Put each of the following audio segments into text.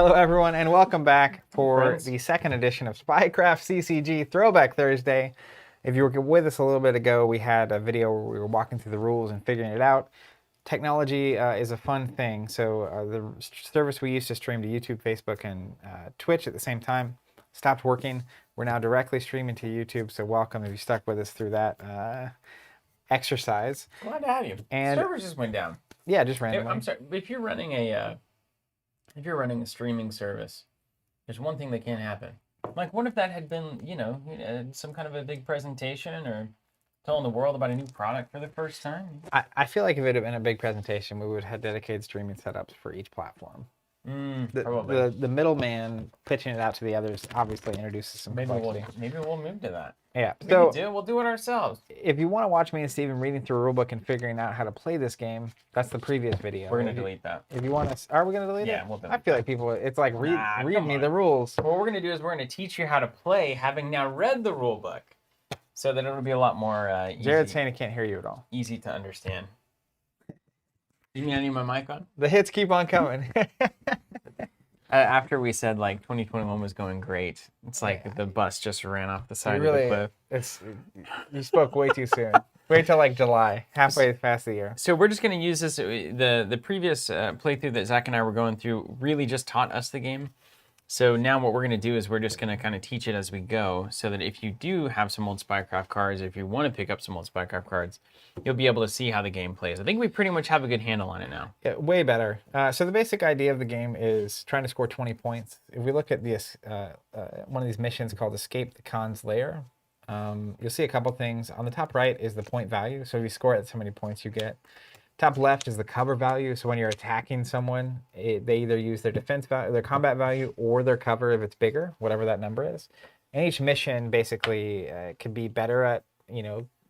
Hello, everyone, and welcome back for the second edition of Spycraft CCG Throwback Thursday. If you were with us a little bit ago, we had a video where we were walking through the rules and figuring it out. Technology is a fun thing, so the service we used to stream to YouTube, Facebook, and Twitch at the same time stopped working. We're now directly streaming to YouTube, so welcome if you stuck with us through that exercise. Glad to have you. And servers just went down. Yeah, just randomly. I'm sorry, if you're running a streaming service, there's one thing that can't happen. Like, what if that had been, some kind of a big presentation or telling the world about a new product for the first time? I feel like if it had been a big presentation, we would have dedicated streaming setups for each platform. Probably. The middleman pitching it out to the others obviously introduces some complexity. Maybe we'll move to that. Yeah. We'll do it ourselves. If you want to watch me and Steven reading through a rulebook and figuring out how to play this game, that's the previous video. We're gonna delete that. If you want to, are we gonna delete it? Yeah, we'll delete I feel like people. It's like read me the rules. What we're gonna do is we're gonna teach you how to play, having now read the rulebook, so that it'll be a lot more easy. Jared's saying he can't hear you at all. Easy to understand. You mean I need my mic on? The hits keep on coming. After we said like 2021 was going great, it's like the bus just ran off the side of the cliff. You spoke way too soon. Wait till like July, halfway past the year. So we're just going to use this. The previous playthrough that Zach and I were going through really just taught us the game. So now what we're going to do is we're just going to kind of teach it as we go, so that if you do have some old Spycraft cards, if you want to pick up some old Spycraft cards, you'll be able to see how the game plays. I think we pretty much have a good handle on it now. Yeah, way better. So the basic idea of the game is trying to score 20 points. If we look at this, one of these missions called Escape the Khan's Lair, you'll see a couple things. On the top right is the point value. So if you score it, how many points you get. Top left is the cover value. So when you're attacking someone, they either use their defense value, their combat value, or their cover if it's bigger, whatever that number is. And each mission basically could be better at,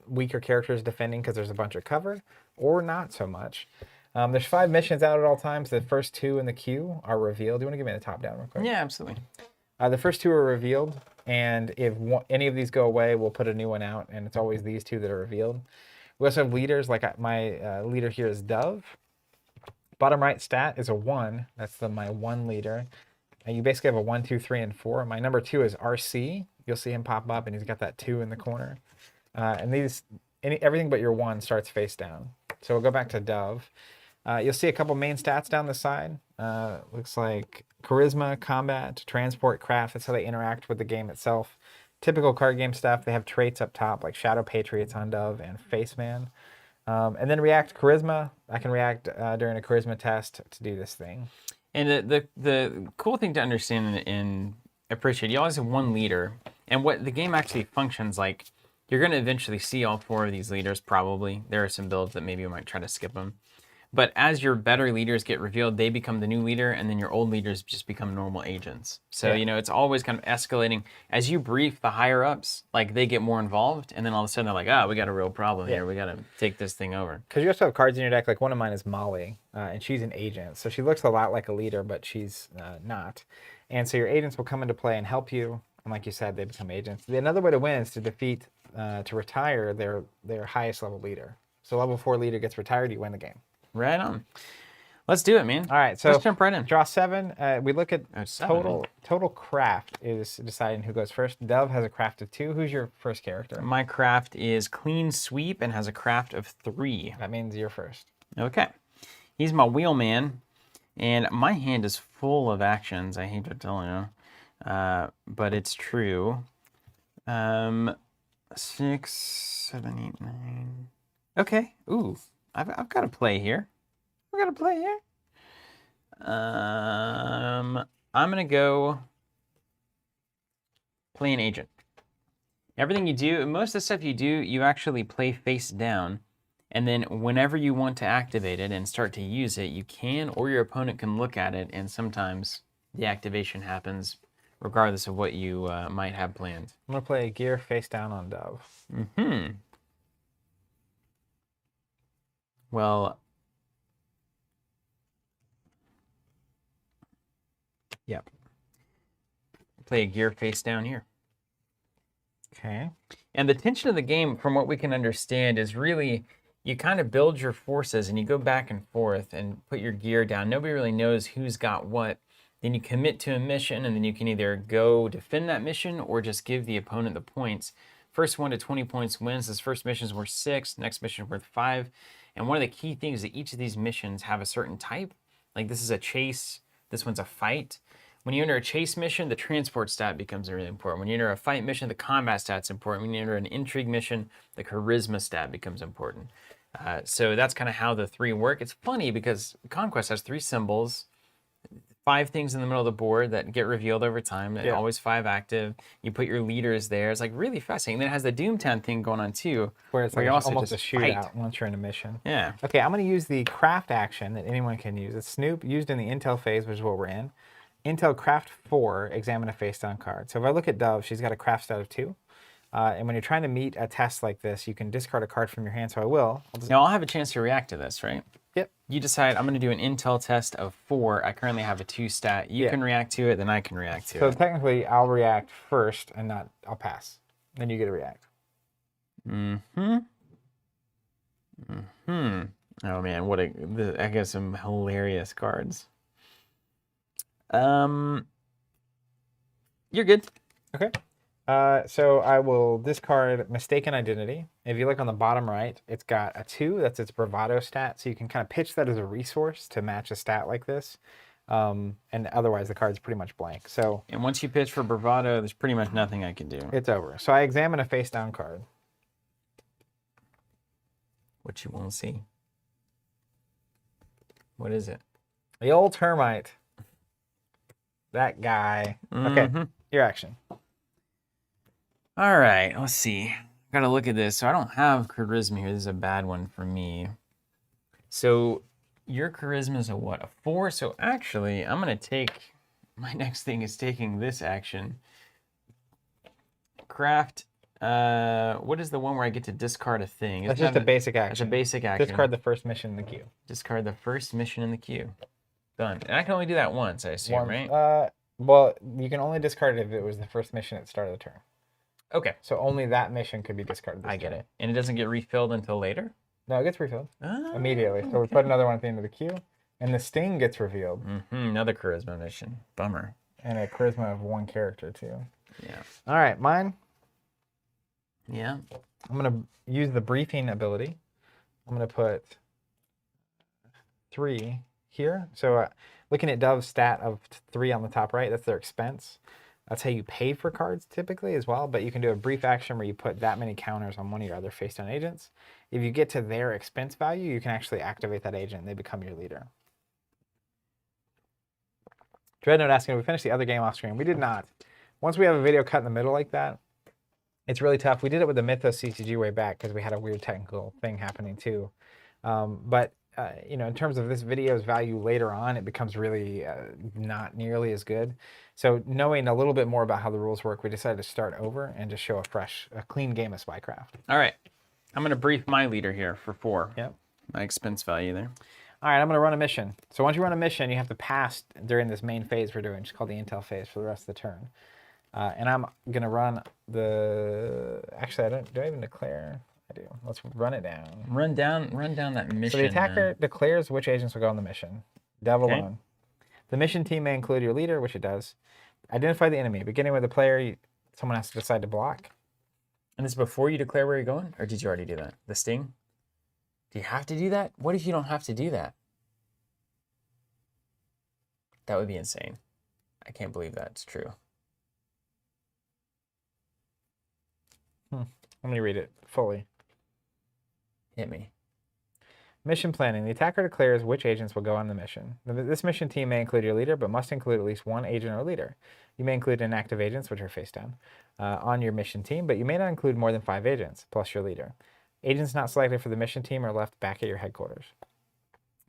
weaker characters defending because there's a bunch of cover, or not so much. There's 5 missions out at all times. The first 2 in the queue are revealed. Do you want to give me the top down real quick? Yeah, absolutely. The first 2 are revealed, and if any of these go away, we'll put a new one out, and it's always these 2 that are revealed. We also have leaders, like my leader here is Dove. Bottom right stat is a 1. That's my 1 leader. And you basically have a 1, 2, 3, and 4. My number 2 is RC. You'll see him pop up, and he's got that 2 in the corner. And everything but your 1 starts face down. So we'll go back to Dove. You'll see a couple main stats down the side. Looks like charisma, combat, transport, craft. That's how they interact with the game itself. Typical card game stuff. They have traits up top like Shadow Patriots on Dove and Faceman. And then react charisma. I can react during a charisma test to do this thing. And the cool thing to understand and appreciate, you always have 1 leader. And what the game actually functions like, you're going to eventually see all 4 of these leaders probably. There are some builds that maybe you might try to skip them. But as your better leaders get revealed, they become the new leader, and then your old leaders just become normal agents. So, it's always kind of escalating. As you brief the higher-ups, like, they get more involved, and then all of a sudden they're like, we got a real problem here. We got to take this thing over. Because you also have cards in your deck, like one of mine is Molly, and she's an agent. So she looks a lot like a leader, but she's not. And so your agents will come into play and help you, and like you said, they become agents. Another way to win is to defeat, to retire their highest level leader. So level 4 leader gets retired, you win the game. Right on. Let's do it, man. All right, so let's jump right in. Draw 7. We look at total craft is deciding who goes first. Dove has a craft of 2. Who's your first character? My craft is Clean Sweep and has a craft of 3. That means you're first. Okay. He's my wheelman, and my hand is full of actions. I hate to tell you, but it's true. 6, 7, 8, 9. Okay. Ooh. I've got to play here. We're going to play here. I'm going to go play an agent. Everything you do, most of the stuff you do, you actually play face down. And then whenever you want to activate it and start to use it, you can, or your opponent can look at it, and sometimes the activation happens regardless of what you might have planned. I'm going to play gear face down on Dove. Mm-hmm. Well, yep. Play a gear face down here. Okay. And the tension of the game, from what we can understand, is really you kind of build your forces and you go back and forth and put your gear down. Nobody really knows who's got what. Then you commit to a mission, and then you can either go defend that mission or just give the opponent the points. First 1 to 20 points wins. This first mission is worth 6. Next mission is worth 5. And one of the key things is that each of these missions have a certain type. Like this is a chase. This one's a fight. When you enter a chase mission, the transport stat becomes really important. When you enter a fight mission, the combat stat's important. When you enter an intrigue mission, the charisma stat becomes important. So that's kind of how the 3 work. It's funny because Conquest has 3 symbols, 5 things in the middle of the board that get revealed over time. Yeah. Always 5 active. You put your leaders there. It's like really fascinating. And then it has the Doomtown thing going on too, where it's like you also almost a just shootout fight. once you're in a mission. Yeah. Okay, I'm going to use the craft action that anyone can use. It's Snoop used in the Intel phase, which is what we're in. Intel Craft 4, examine a face-down card. So if I look at Dove, she's got a craft stat of 2. And when you're trying to meet a test like this, you can discard a card from your hand. So I will. Now I'll have a chance to react to this, right? Yep. You decide I'm going to do an Intel test of 4. I currently have a 2 stat. You can react to it, then I can react to it. So technically, I'll react first and not, I'll pass. Then you get to react. Oh man, I got some hilarious cards. You're good. Okay. So I will discard Mistaken Identity. If you look on the bottom right, it's got a 2. That's its bravado stat. So you can kind of pitch that as a resource to match a stat like this. And otherwise, the card's pretty much blank. So. And once you pitch for bravado, there's pretty much nothing I can do. It's over. So I examine a face-down card. What you won't see. What is it? The old termite. That guy. Okay, your action. All right, let's see. Got to look at this. So I don't have charisma here. This is a bad one for me. So your charisma is a what? A 4? So actually, I'm going to take... My next thing is taking this action. Craft... what is the one where I get to discard a thing? That's just a basic action. That's a basic action. Discard the first mission in the queue. Discard the first mission in the queue. Done. And I can only do that once, I assume, right? Well, you can only discard it if it was the first mission at the start of the turn. Okay. So only that mission could be discarded. I get it. And it doesn't get refilled until later? No, it gets refilled immediately. So we put another one at the end of the queue, and the sting gets revealed. Another charisma mission. Bummer. And a charisma of 1 character, too. Yeah. All right, mine. Yeah. I'm going to use the briefing ability. I'm going to put 3 here. So looking at Dove's stat of 3 on the top right, that's their expense. That's how you pay for cards typically as well, but you can do a brief action where you put that many counters on one of your other face-down agents. If you get to their expense value, you can actually activate that agent and they become your leader. Dreadnought asking, we finished the other game off screen. We did not. Once we have a video cut in the middle like that, it's really tough. We did it with the Mythos CCG way back because we had a weird technical thing happening too. You know, in terms of this video's value later on, it becomes really not nearly as good. So knowing a little bit more about how the rules work, we decided to start over and just show a clean game of Spycraft. All right. I'm going to brief my leader here for 4. Yep. My expense value there. All right, I'm going to run a mission. So once you run a mission, you have to pass during this main phase we're doing, just called the Intel phase, for the rest of the turn. And I'm going to run the... Actually, do I even declare? I do. Let's run it down. Run down that mission. So the attacker declares which agents will go on the mission. Dove alone. The mission team may include your leader, which it does. Identify the enemy. Beginning with the player, someone has to decide to block. And this is before you declare where you're going? Or did you already do that? The sting? Do you have to do that? What if you don't have to do that? That would be insane. I can't believe that's true. Let me read it fully. Hit me. Mission planning. The attacker declares which agents will go on the mission. This mission team may include your leader, but must include at least 1 agent or leader. You may include inactive agents, which are face down, on your mission team, but you may not include more than 5 agents, plus your leader. Agents not selected for the mission team are left back at your headquarters.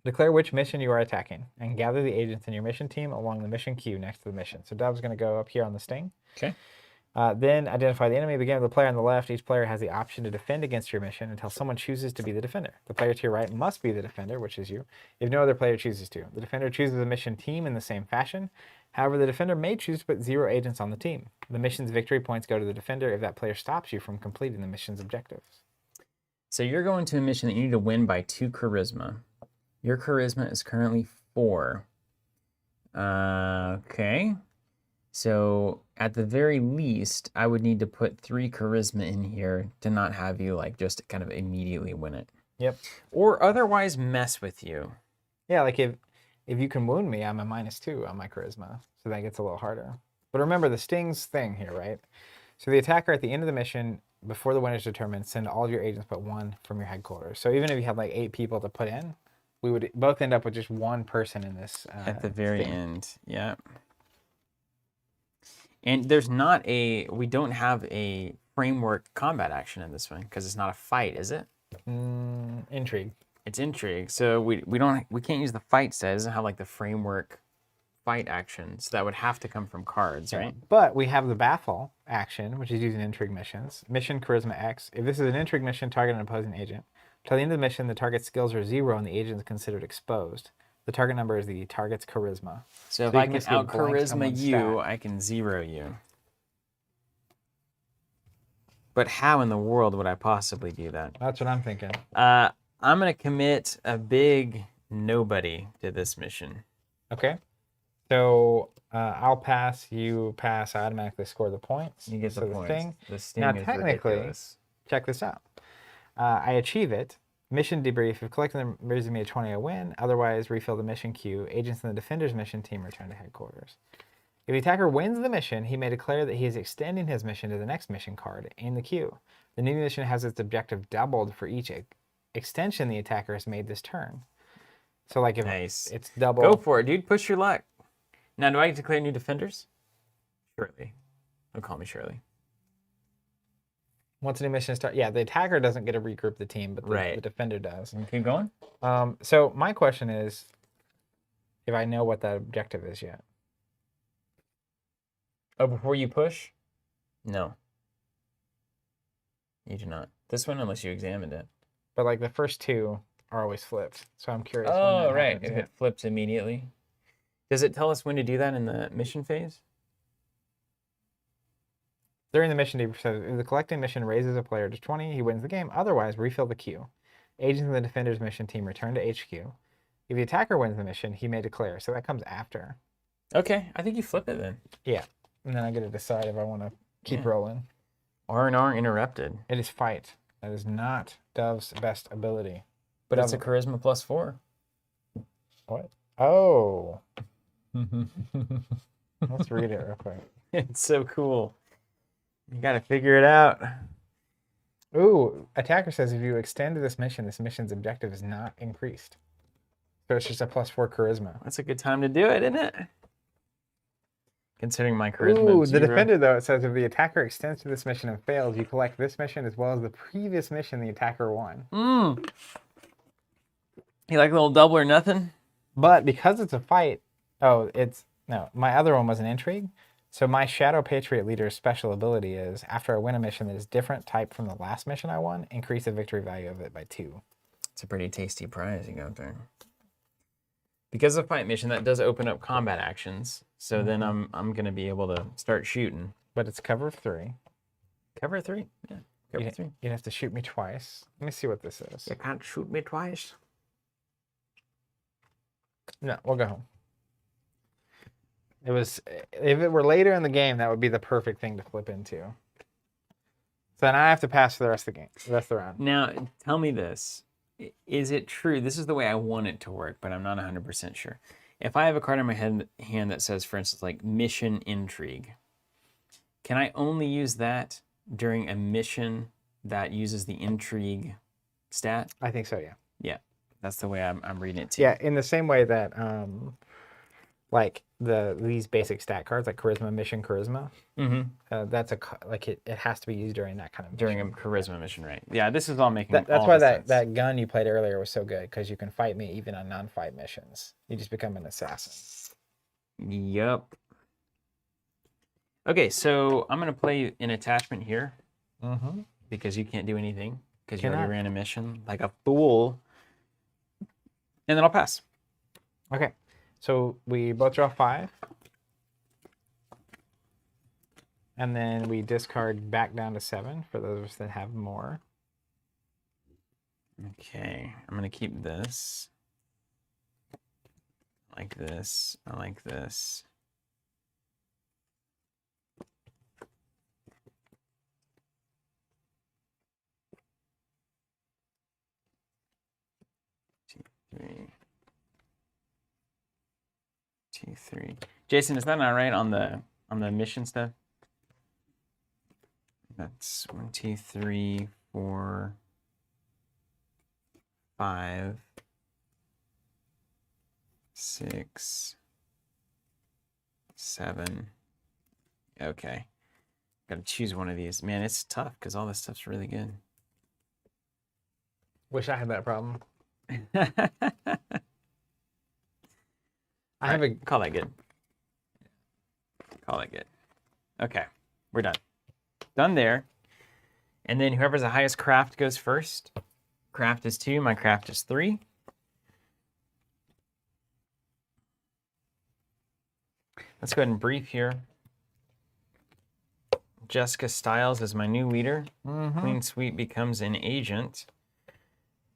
Declare which mission you are attacking, and gather the agents in your mission team along the mission queue next to the mission. So Dove's going to go up here on the sting. Okay. Then identify the enemy. Begin with the player on the left. Each player has the option to defend against your mission until someone chooses to be the defender. The player to your right must be the defender, which is you, if no other player chooses to. The defender chooses a mission team in the same fashion. However, the defender may choose to put 0 agents on the team. The mission's victory points go to the defender if that player stops you from completing the mission's objectives. So you're going to a mission that you need to win by 2 charisma. Your charisma is currently 4. Okay. So at the very least, I would need to put 3 charisma in here to not have you like just kind of immediately win it. Yep. Or otherwise mess with you. Yeah, like if you can wound me, I'm a -2 on my charisma, so that gets a little harder. But remember the stings thing here, right? So the attacker at the end of the mission, before the win is determined, send all of your agents but one from your headquarters. So even if you have like 8 people to put in, we would both end up with just one person in this. At the very sting. end, yeah. And there's not we don't have a framework combat action in this one because it's not a fight, is it? Intrigue. It's intrigue. So we can't use the fight set. It doesn't have like the framework fight action. So that would have to come from cards, right? But we have the baffle action, which is using intrigue missions. Mission Charisma X. If this is an intrigue mission, target an opposing agent. Till the end of the mission, the target's skills are 0 and the agent is considered exposed. The target number is the target's charisma. So if I can just get out blank charisma someone's you, stat. I can 0 you. But how in the world would I possibly do that? That's what I'm thinking. I'm going to commit a big nobody to this mission. Okay. So I'll pass, you pass, I automatically score the points. You get the points. Thing. The sting Now, is technically, ridiculous. check this out. I achieve it. Mission debrief. If collecting them raises me a 20, I win. Otherwise, refill the mission queue. Agents in the defender's mission team return to headquarters. If the attacker wins the mission, he may declare that he is extending his mission to the next mission card in the queue. The new mission has its objective doubled for each extension the attacker has made this turn. So, like, if Nice. it's double. Go for it, dude. Push your luck. Now, do I declare new defenders? Shirley. Don't call me Shirley. Once a new mission starts, yeah, the attacker doesn't get to regroup the team, but the defender does. Keep going. So my question is, if I know what that objective is yet. Oh, before you push? No. You do not. This one, unless you examined it. But like the first 2 are always flipped, so I'm curious. Oh, right. If it flips immediately. Does it tell us when to do that in the mission phase? During the mission debrief, says if the collecting mission raises a player to 20, he wins the game. Otherwise, refill the queue. Agents in the defender's mission team return to HQ. If the attacker wins the mission, he may declare. So that comes after. Okay, I think you flip it then. Yeah, and then I get to decide if I want to keep rolling. R&R interrupted. It is fight. That is not Dove's best ability. But it's a charisma +4. What? Oh. Let's read it real quick. It's so cool. You got to figure it out. Ooh, attacker says if you extend this mission's objective is not increased. So it's just a +4 charisma. That's a good time to do it, isn't it? Considering my charisma. Ooh, is the 0. defender, though, it says if the attacker extends to this mission and fails, you collect this mission as well as the previous mission the attacker won. You like a little double or nothing? But because it's a fight, no, my other one was an intrigue. So my Shadow Patriot leader's special ability is, after I win a mission that is different type from the last mission I won, increase the victory value of it by 2. It's a pretty tasty prize you got there. Because of fight mission, that does open up combat actions. So then I'm gonna be able to start shooting. But it's cover of 3. Cover 3? Yeah. Cover 3. You'd have to shoot me twice. Let me see what this is. You can't shoot me twice. No, we'll go home. If it were later in the game, that would be the perfect thing to flip into. So then I have to pass for the rest of the game, the rest of the round. Now, tell me this. Is it true? This is the way I want it to work, but I'm not 100% sure. If I have a card in my hand that says, for instance, like Mission Intrigue, can I only use that during a mission that uses the Intrigue stat? I think so, yeah. Yeah, that's the way I'm reading it too. Yeah, in the same way that, like these basic stat cards, like Charisma, Mission, Charisma, that's it has to be used during that kind of during mission. a charisma mission, right? Yeah, this is all making. That's all why the sense. that gun you played earlier was so good, because you can fight me even on non-fight missions. You just become an assassin. Yep. Okay, so I'm gonna play an attachment here because you can't do anything because you already ran a mission like a fool, and then I'll pass. Okay, so we both draw 5. And then we discard back down to 7 for those of us that have more. Okay, I'm gonna keep this. like this. I like this. T3. Jason, is that not right on the mission stuff? That's 1, 2, 3, 4, 5, 6, 7. Okay. Gotta choose one of these. Man, it's tough because all this stuff's really good. Wish I had that problem. I have a call that good. Call that good. Okay, we're done. Done there. And then whoever's the highest craft goes first. Craft is 2, my craft is 3. Let's go ahead and brief here. Jessica Stiles is my new leader. Queen Sweet becomes an agent.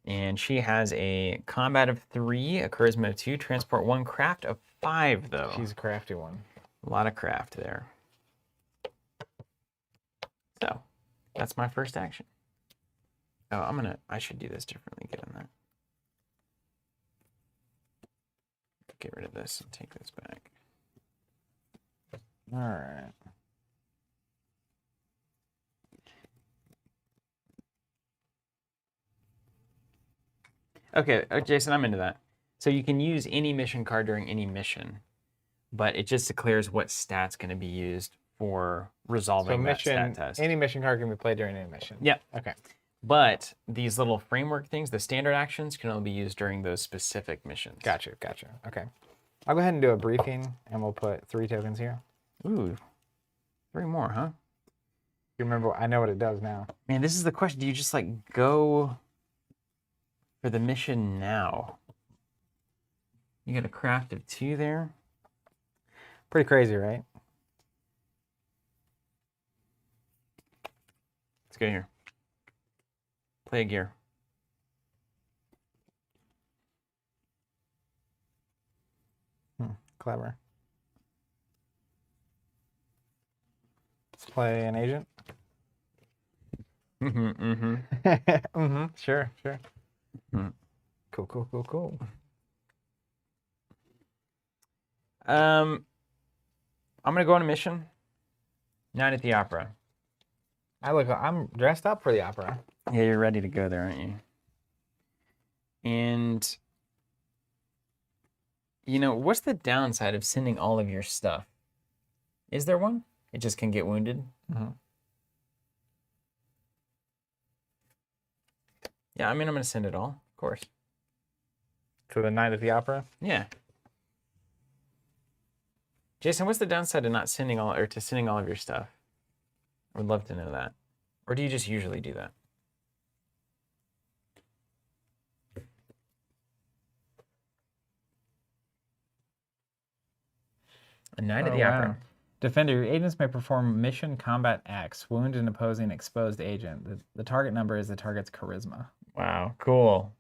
And she has a combat of 3, a charisma of 2, transport 1, craft of 5, though. She's a crafty one. A lot of craft there. So, that's my first action. Oh, I should do this differently, given that. Get rid of this and take this back. All right. Okay, Jason, I'm into that. So you can use any mission card during any mission, but it just declares what stat's going to be used for resolving that stat test. Any mission card can be played during any mission. Yep. Okay. But these little framework things, the standard actions, can only be used during those specific missions. Gotcha. Okay. I'll go ahead and do a briefing, and we'll put 3 tokens here. Ooh, 3 more, huh? You remember? I know what it does now. Man, this is the question. Do you just like go for the mission now? You got a craft of 2 there. Pretty crazy, right? Let's go here. Play a gear. Clever. Let's play an agent. Sure. Cool. I'm gonna go on a mission. Night at the Opera. I'm dressed up for the opera. Yeah, you're ready to go there, aren't you? And you know, what's the downside of sending all of your stuff? Is there one? It just can get wounded. Yeah, I mean, I'm gonna send it all, of course. To the night at the opera? Yeah. Jason, what's the downside to not sending all of your stuff? I would love to know that. Or do you just usually do that? A night at the opera. Defender, your agents may perform mission combat acts, wound an opposing exposed agent. The target number is the target's charisma. Wow, cool.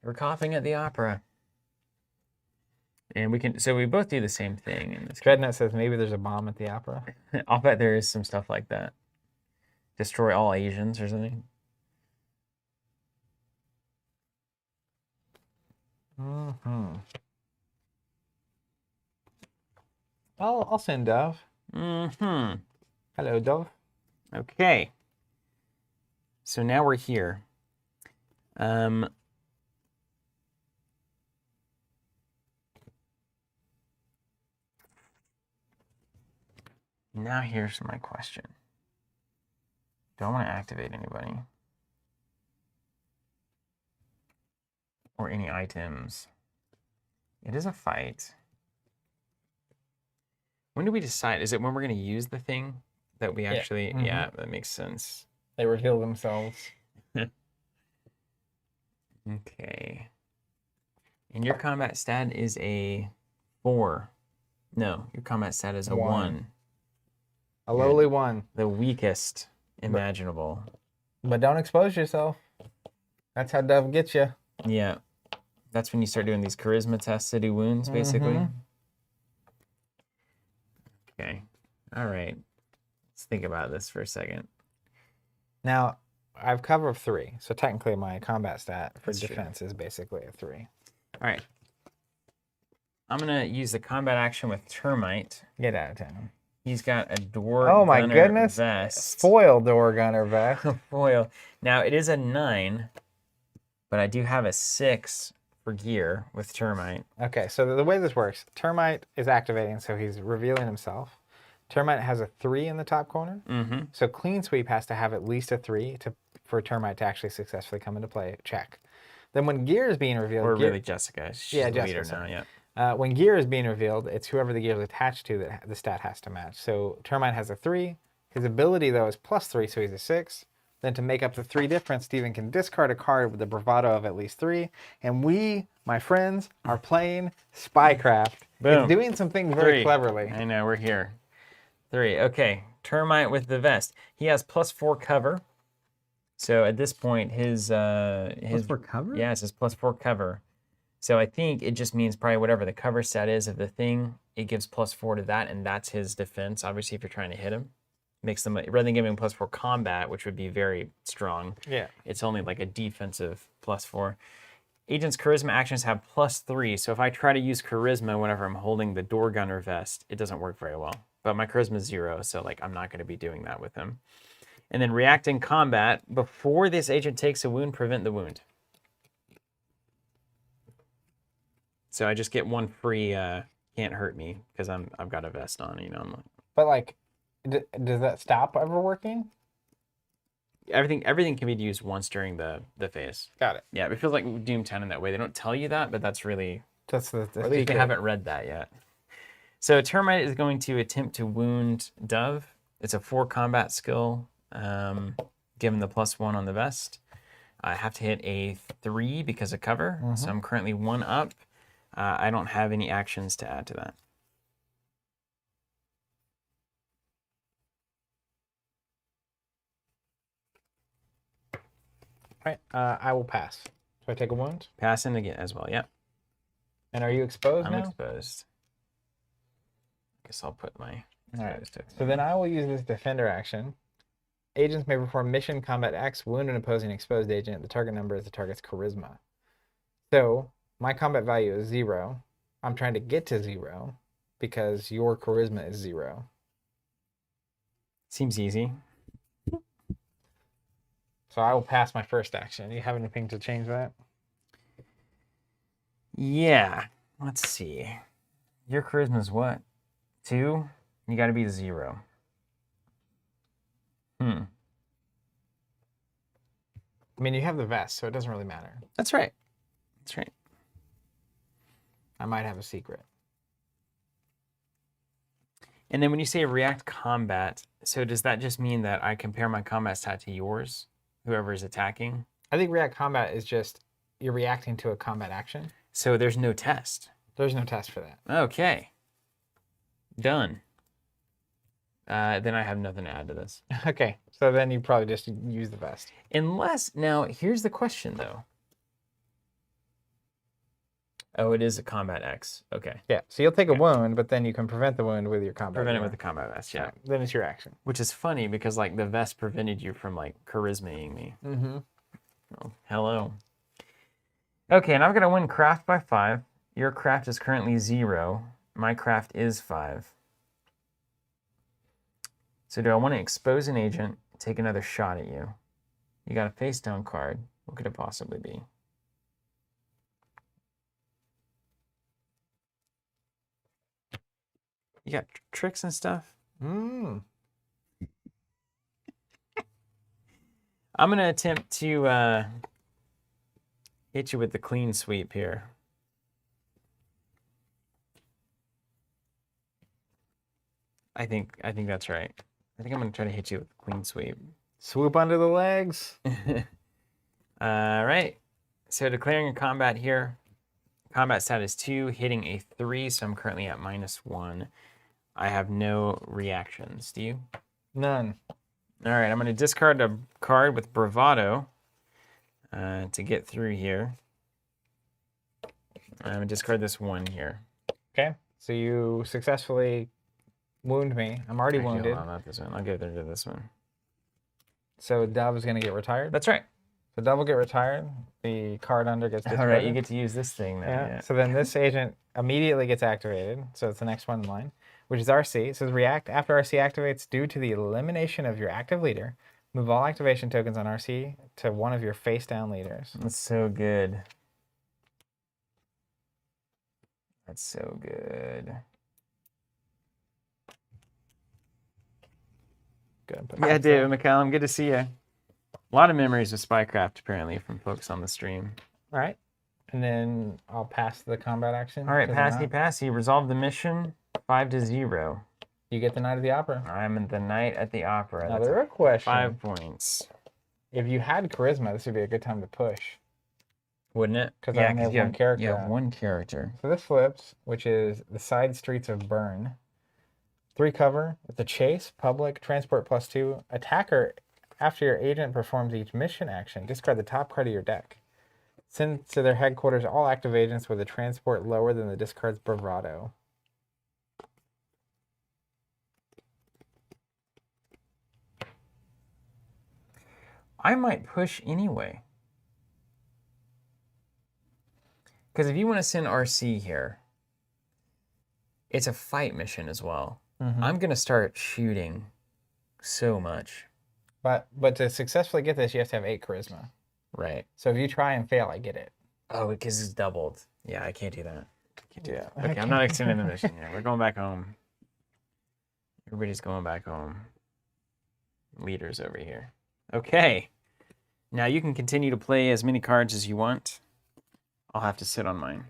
We're coughing at the opera. And we both do the same thing in this. Dreadnought says maybe there's a bomb at the opera. I'll bet there is some stuff like that. Destroy all Asians or something. I'll send Dove. Hello, Dove. Okay. So now we're here. Now here's my question. Do I want to activate anybody? Or any items? It is a fight. When do we decide? Is it when we're going to use the thing that we actually... Yeah, that makes sense. They reveal themselves. Okay. And your combat stat is a 4. No, your combat stat is a 1. A lowly 1. The weakest imaginable. But don't expose yourself. That's how Dove gets you. Yeah. That's when you start doing these charisma tests to do wounds, basically. Okay. All right. Let's think about this for a second. Now, I have cover of 3, so technically my combat stat for That's true. defense is basically a 3. All right. I'm going to use the combat action with Termite. Get out of town. He's got a door Oh my gunner goodness. vest. Foil door gunner vest. Foil. Now, it is a 9, but I do have a 6 for gear with Termite. Okay, so the way this works, Termite is activating, so he's revealing himself. Termite has a 3 in the top corner. Mm-hmm. So Clean Sweep has to have at least a 3 for Termite to actually successfully come into play. Check. Then when gear is being revealed... Or gear, really Jessica. She's the leader now, yeah. when gear is being revealed, it's whoever the gear is attached to that the stat has to match. So Termite has a 3. His ability, though, is +3, so he's a 6. Then to make up the 3 difference, Steven can discard a card with a bravado of at least 3. And we, my friends, are playing Spycraft. Boom. It's doing something very cleverly. I know, we're here. 3. Okay, Termite with the vest. He has +4 cover. So at this point, his +4 cover? Yeah, it says +4 cover. So I think it just means probably whatever the cover stat is of the thing, it gives +4 to that, and that's his defense. Obviously, if you're trying to hit him, makes them rather than giving him +4 combat, which would be very strong. Yeah. It's only like a defensive +4. Agent's charisma actions have +3, so if I try to use charisma whenever I'm holding the door gunner vest, it doesn't work very well. But my charisma is 0, so like I'm not going to be doing that with him. And then react in combat. Before this agent takes a wound, prevent the wound. So I just get 1 free can't hurt me because I've got a vest on, you know. I'm like, But like, does that stop ever working? everything can be used once during the phase. Got it. Yeah, it feels like Doom 10 in that way. They don't tell you that, but that's really... That's the Or at least they haven't read that yet. So Termite is going to attempt to wound Dove. It's a 4 combat skill. Give him the +1 on the vest. I have to hit a 3 because of cover. So I'm currently 1 up. I don't have any actions to add to that. All right, I will pass. So I take a wound? Pass in again as well, yeah. And are you exposed I'm now? exposed. Guess I'll put my All right. exposed to it. So then I will use this defender action. Agents may perform mission combat X, wound an opposing exposed agent. The target number is the target's charisma. So my combat value is 0. I'm trying to get to 0 because your charisma is 0. Seems easy. So I will pass my first action. Do you have anything to change that? Yeah. Let's see. Your charisma is what? 2? You got to be 0. I mean, you have the vest, so it doesn't really matter. That's right. That's right. I might have a secret. And then when you say react combat, so does that just mean that I compare my combat stat to yours, whoever is attacking? I think react combat is just you're reacting to a combat action. So there's no test. There's no test for that. Okay. Done. Then I have nothing to add to this. Okay, so then you probably just use the vest. Unless, now, here's the question, though. Oh, it is a combat X. Okay. Yeah, so you'll take a wound, but then you can prevent the wound with your combat. Prevent it gear. with the combat vest, yeah. Then it's your action. Which is funny because, like, the vest prevented you from, like, charismaing me. Mm-hmm. Oh, hello. Okay, and I'm going to win craft by 5. Your craft is currently 0. My craft is 5. So do I want to expose an agent, take another shot at you? You got a face down card. What could it possibly be? You got tricks and stuff? Mm. I'm going to attempt to hit you with the clean sweep here. I think that's right. I think I'm going to try to hit you with the clean sweep. Swoop under the legs. All right. So declaring a combat here. Combat stat is 2, hitting a 3, so I'm currently at -1. I have no reactions. Do you? None. All right, I'm going to discard a card with bravado to get through here. I'm gonna discard this 1 here. Okay. So you successfully wound me. I'm already Actually, wounded. hold on, not this one. I'll get rid of this one. So Dove is going to get retired. That's right. So Dove will get retired. The card under gets discarded. All right, you get to use this thing now. Yeah. So then this agent immediately gets activated. So it's the next one in line, which is RC. It says react after RC activates due to the elimination of your active leader. Move all activation tokens on RC to one of your face down leaders. That's so good. That's so good. Good. Yeah, David McCallum, good to see you. A lot of memories of Spycraft, apparently, from folks on the stream. All right. And then I'll pass the combat action. All right, passy. Resolve the mission 5-0. You get the Knight of the Opera. I'm the Knight at the Opera. Now, That's the real question. 5 points. If you had charisma, this would be a good time to push. Wouldn't it? Because I only have one character. You have out. one character. So this flips, which is the side streets of Burn. 3 cover with the chase, public, transport +2. Attacker, after your agent performs each mission action, discard the top card of your deck. Send to their headquarters all active agents with a transport lower than the discard's bravado. I might push anyway. Because if you want to send RC here, it's a fight mission as well. Mm-hmm. I'm going to start shooting so much. But to successfully get this, you have to have 8 charisma. Right. So if you try and fail, I get it. Oh, because it's doubled. Yeah, I can't do that. Can't do that. Yeah. Okay, I'm not extending the mission yet. We're going back home. Everybody's going back home. Leaders over here. Okay. Now you can continue to play as many cards as you want. I'll have to sit on mine.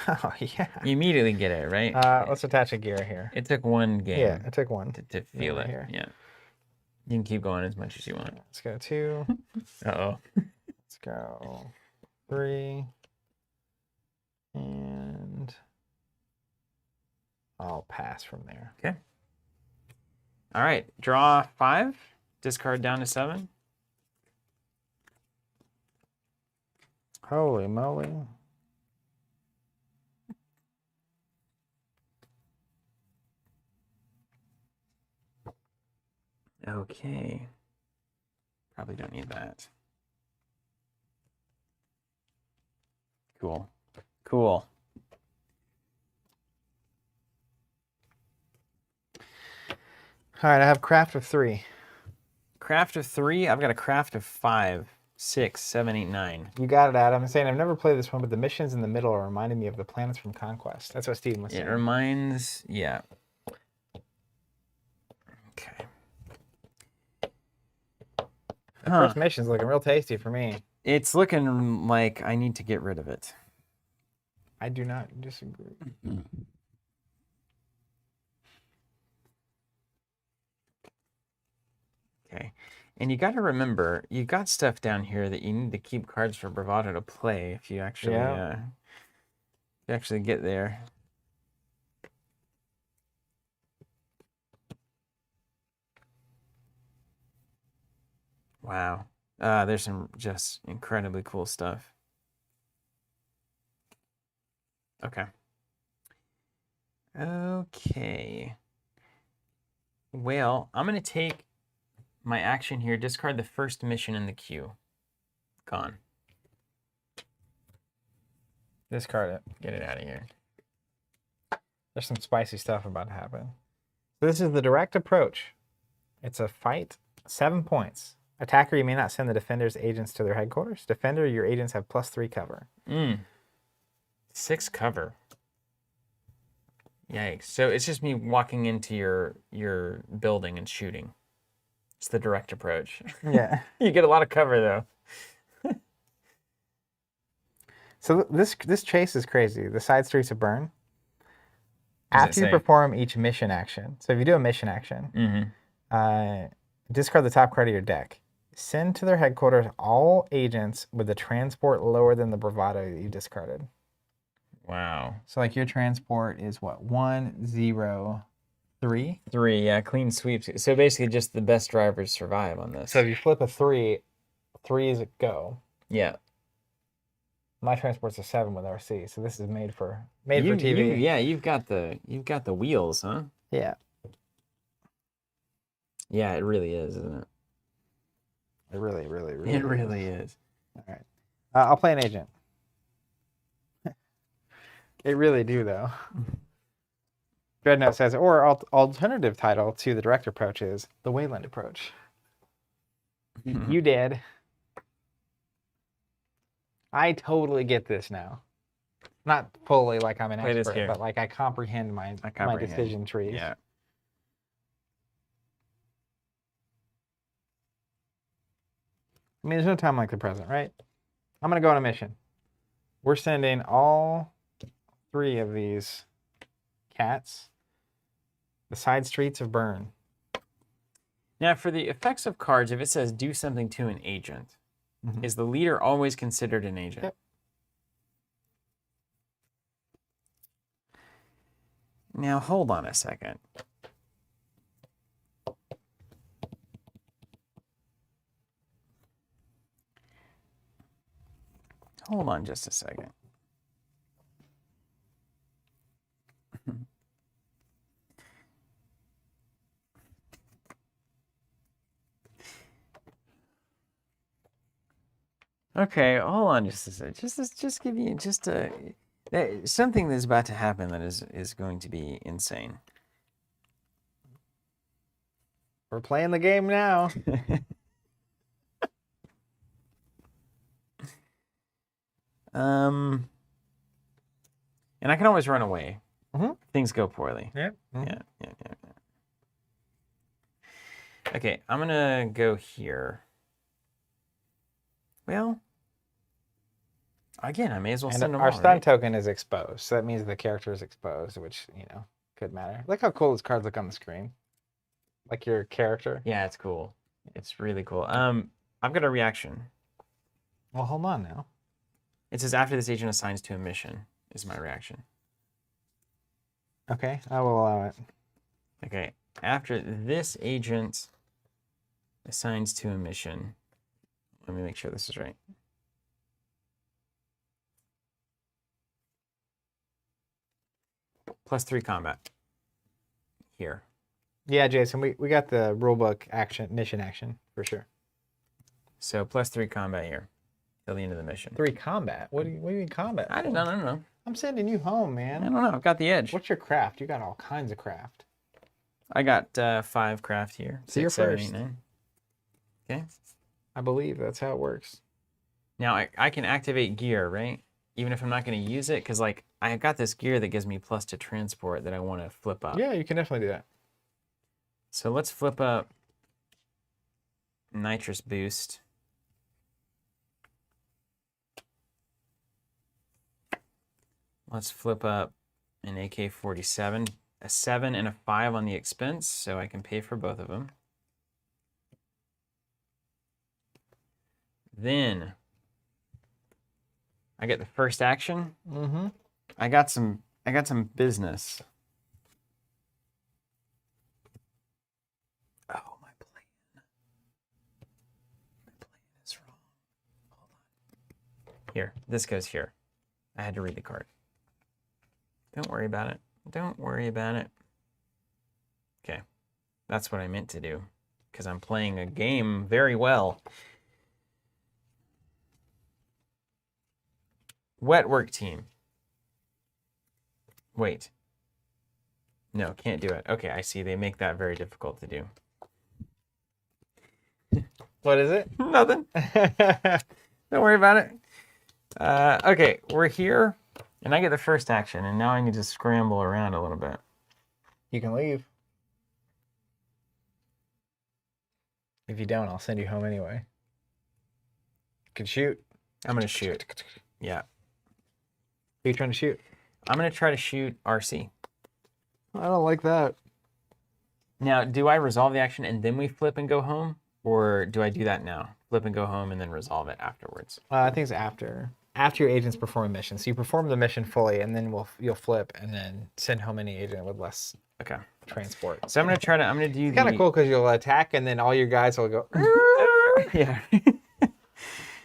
Oh, yeah. You immediately get it, right? Let's attach a gear here. It took one game. Yeah, I took 1. To feel it. Here. Yeah. You can keep going as much as you want. Let's go 2. Uh-oh. Let's go 3. And I'll pass from there. Okay. All right. Draw 5. Discard down to 7. Holy moly. Okay. Probably don't need that. Cool. Cool. All right, I have craft of 3. Craft of 3. I've got a craft of 5, 6, 7, 8, 9. You got it, Adam. I'm saying I've never played this one, but the missions in the middle are reminding me of the planets from Conquest. That's what Steven was saying. It reminds, yeah. Okay. The first mission's looking real tasty for me. It's looking like I need to get rid of it. I do not disagree. Okay. And you got to remember, you got stuff down here that you need to keep cards for bravado to play if you actually, get there. Wow. There's some just incredibly cool stuff. Okay. Okay. Well, I'm going to take my action here, discard the first mission in the queue. Gone. Discard it. Get it out of here. There's some spicy stuff about to happen. So this is the direct approach. It's a fight, 7 points. Attacker, you may not send the defender's agents to their headquarters. Defender, your agents have +3 cover. 6 cover. Yikes. So it's just me walking into your building and shooting. It's the direct approach. Yeah. You get a lot of cover, though. So this chase is crazy. The side streets of Burn. What does it After you say? perform each mission action, so if you do a mission action, discard the top card of your deck. Send to their headquarters all agents with a transport lower than the bravado that you discarded. Wow. So like your transport is what? 1, 0, 3. 3, yeah, clean sweeps. So basically just the best drivers survive on this. So if you flip a 3, 3s go. Yeah. My transport's a 7 with RC, so this is made for TV. Yeah, you've got the wheels, huh? Yeah. Yeah, it really is, isn't it? It really It really is. All right. I'll play an agent. It really do, though. Dreadnought says, or alternative title to the direct approach is the Wayland approach. You did. I totally get this now. Not fully like I'm an Play this expert, here. but like I comprehend my decision trees. Yeah. I mean, there's no time like the present, right? I'm going to go on a mission. We're sending all 3 of these cats the side streets of Bern. Now, for the effects of cards, if it says do something to an agent, is the leader always considered an agent? Yep. Now, hold on a second. Hold on just a second. Okay, hold on just a second. Just give you just a something that's about to happen that is going to be insane. We're playing the game now. And I can always run away. Mhm. Things go poorly. Yeah. Yeah. Okay, I'm gonna go here. Well, again, I may as well And send them our all, stun right? token is exposed, so that means the character is exposed, which, could matter. Look how cool these cards look on the screen. Like your character. Yeah, it's cool. It's really cool. I've got a reaction. Well, hold on now. It says after this agent assigns to a mission is my reaction. Okay, I will allow it. Okay, after this agent assigns to a mission, let me make sure this is right. +3 combat here. Yeah, Jason, we got the rulebook mission action for sure. So +3 combat here till the end of the mission. 3 combat? What do you mean combat? I don't know. I'm sending you home, I man. don't know. I've got the edge. What's your craft? You got all kinds of craft. I got 5 craft here. So you're 6, 7, first. 8, 9. Okay. I believe that's how it works. Now I can activate gear, right? Even if I'm not going to use it, because like I got this gear that gives me +2 to transport that I want to flip up. Yeah, you can definitely do that. So let's flip up nitrous boost. Let's flip up an AK-47, a 7 and a 5 on the expense, so I can pay for both of them. Then I get the first action. Mm-hmm. I got some business. Oh, my plan. My plan is wrong. Hold on. Here, this goes here. I had to read the card. Don't worry about it. Don't worry about it. Okay. That's what I meant to do, because I'm playing a game very well. Wet work team. Wait. No, can't do it. Okay, I see. They make that very difficult to do. What is it? Nothing. Don't worry about it. Okay, we're here, and I get the first action, and now I need to scramble around a little bit. You can leave. If you don't, I'll send you home anyway. You can shoot. I'm going to shoot. Yeah. Who are you trying to shoot? I'm going to try to shoot RC. I don't like that. Now, do I resolve the action and then we flip and go home? Or do I do that now? Flip and go home and then resolve it afterwards? I think it's after. after your agents perform a mission. So you perform the mission fully, and then you'll flip and then send home any agent with less Okay. transport. So I'm gonna do It's kind of cool because you'll attack, and then all your guys will go. Yeah.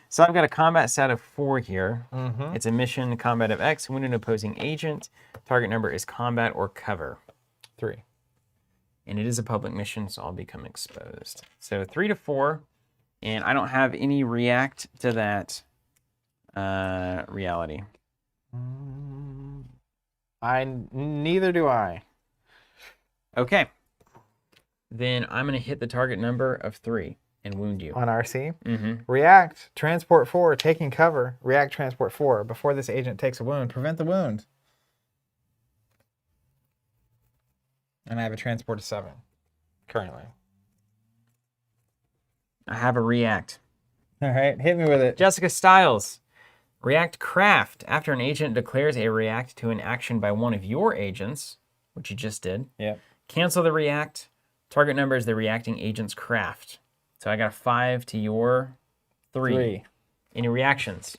So I've got a combat stat of 4 here. Mm-hmm. It's a mission combat of X. Wound an opposing agent. Target number is combat or cover. 3. And it is a public mission, so I'll become exposed. So 3 to 4, and I don't have any react to that reality. Neither do I. Okay. Then I'm gonna hit the target number of 3 and wound you. On RC. Mm-hmm. React, transport 4, taking cover. React, transport 4. Before this agent takes a wound, prevent the wound. And I have a transport of 7 currently. I have a react. All right, hit me with it. Jessica Stiles. React craft. After an agent declares a react to an action by one of your agents, which you just did, cancel the react. Target number is the reacting agent's craft. So I got a 5 to your 3. Any reactions?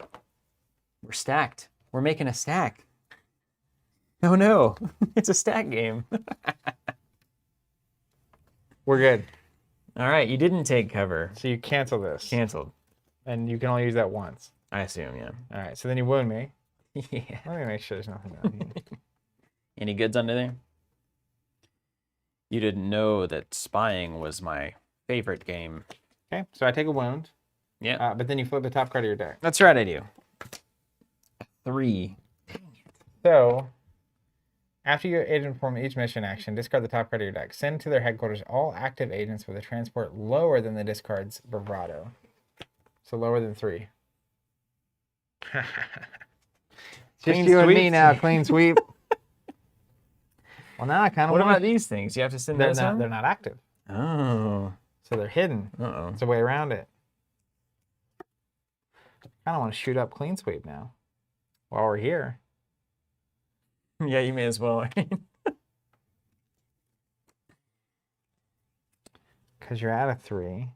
We're stacked. We're making a stack. Oh no, it's a stack game. We're good. All right, you didn't take cover. So you cancel this. Canceled. And you can only use that once. I assume, yeah. All right, so then you wound me. Yeah. Let me make sure there's nothing down here. Any goods under there? You didn't know that spying was my favorite game. Okay, so I take a wound. Yeah. But then you flip the top card of your deck. That's right, I do. 3. So, after your agent perform each mission action, discard the top card of your deck. Send to their headquarters all active agents with a transport lower than the discard's bravado. So lower than 3. Just Clean you and me sweep. now, clean sweep. Well, now I kind of What about these things? You have to send those home? They're not active. Oh. So they're hidden. Uh-oh. It's a way around it. I don't want to shoot up clean sweep now while we're here. Yeah, you may as well. Because you're at a 3.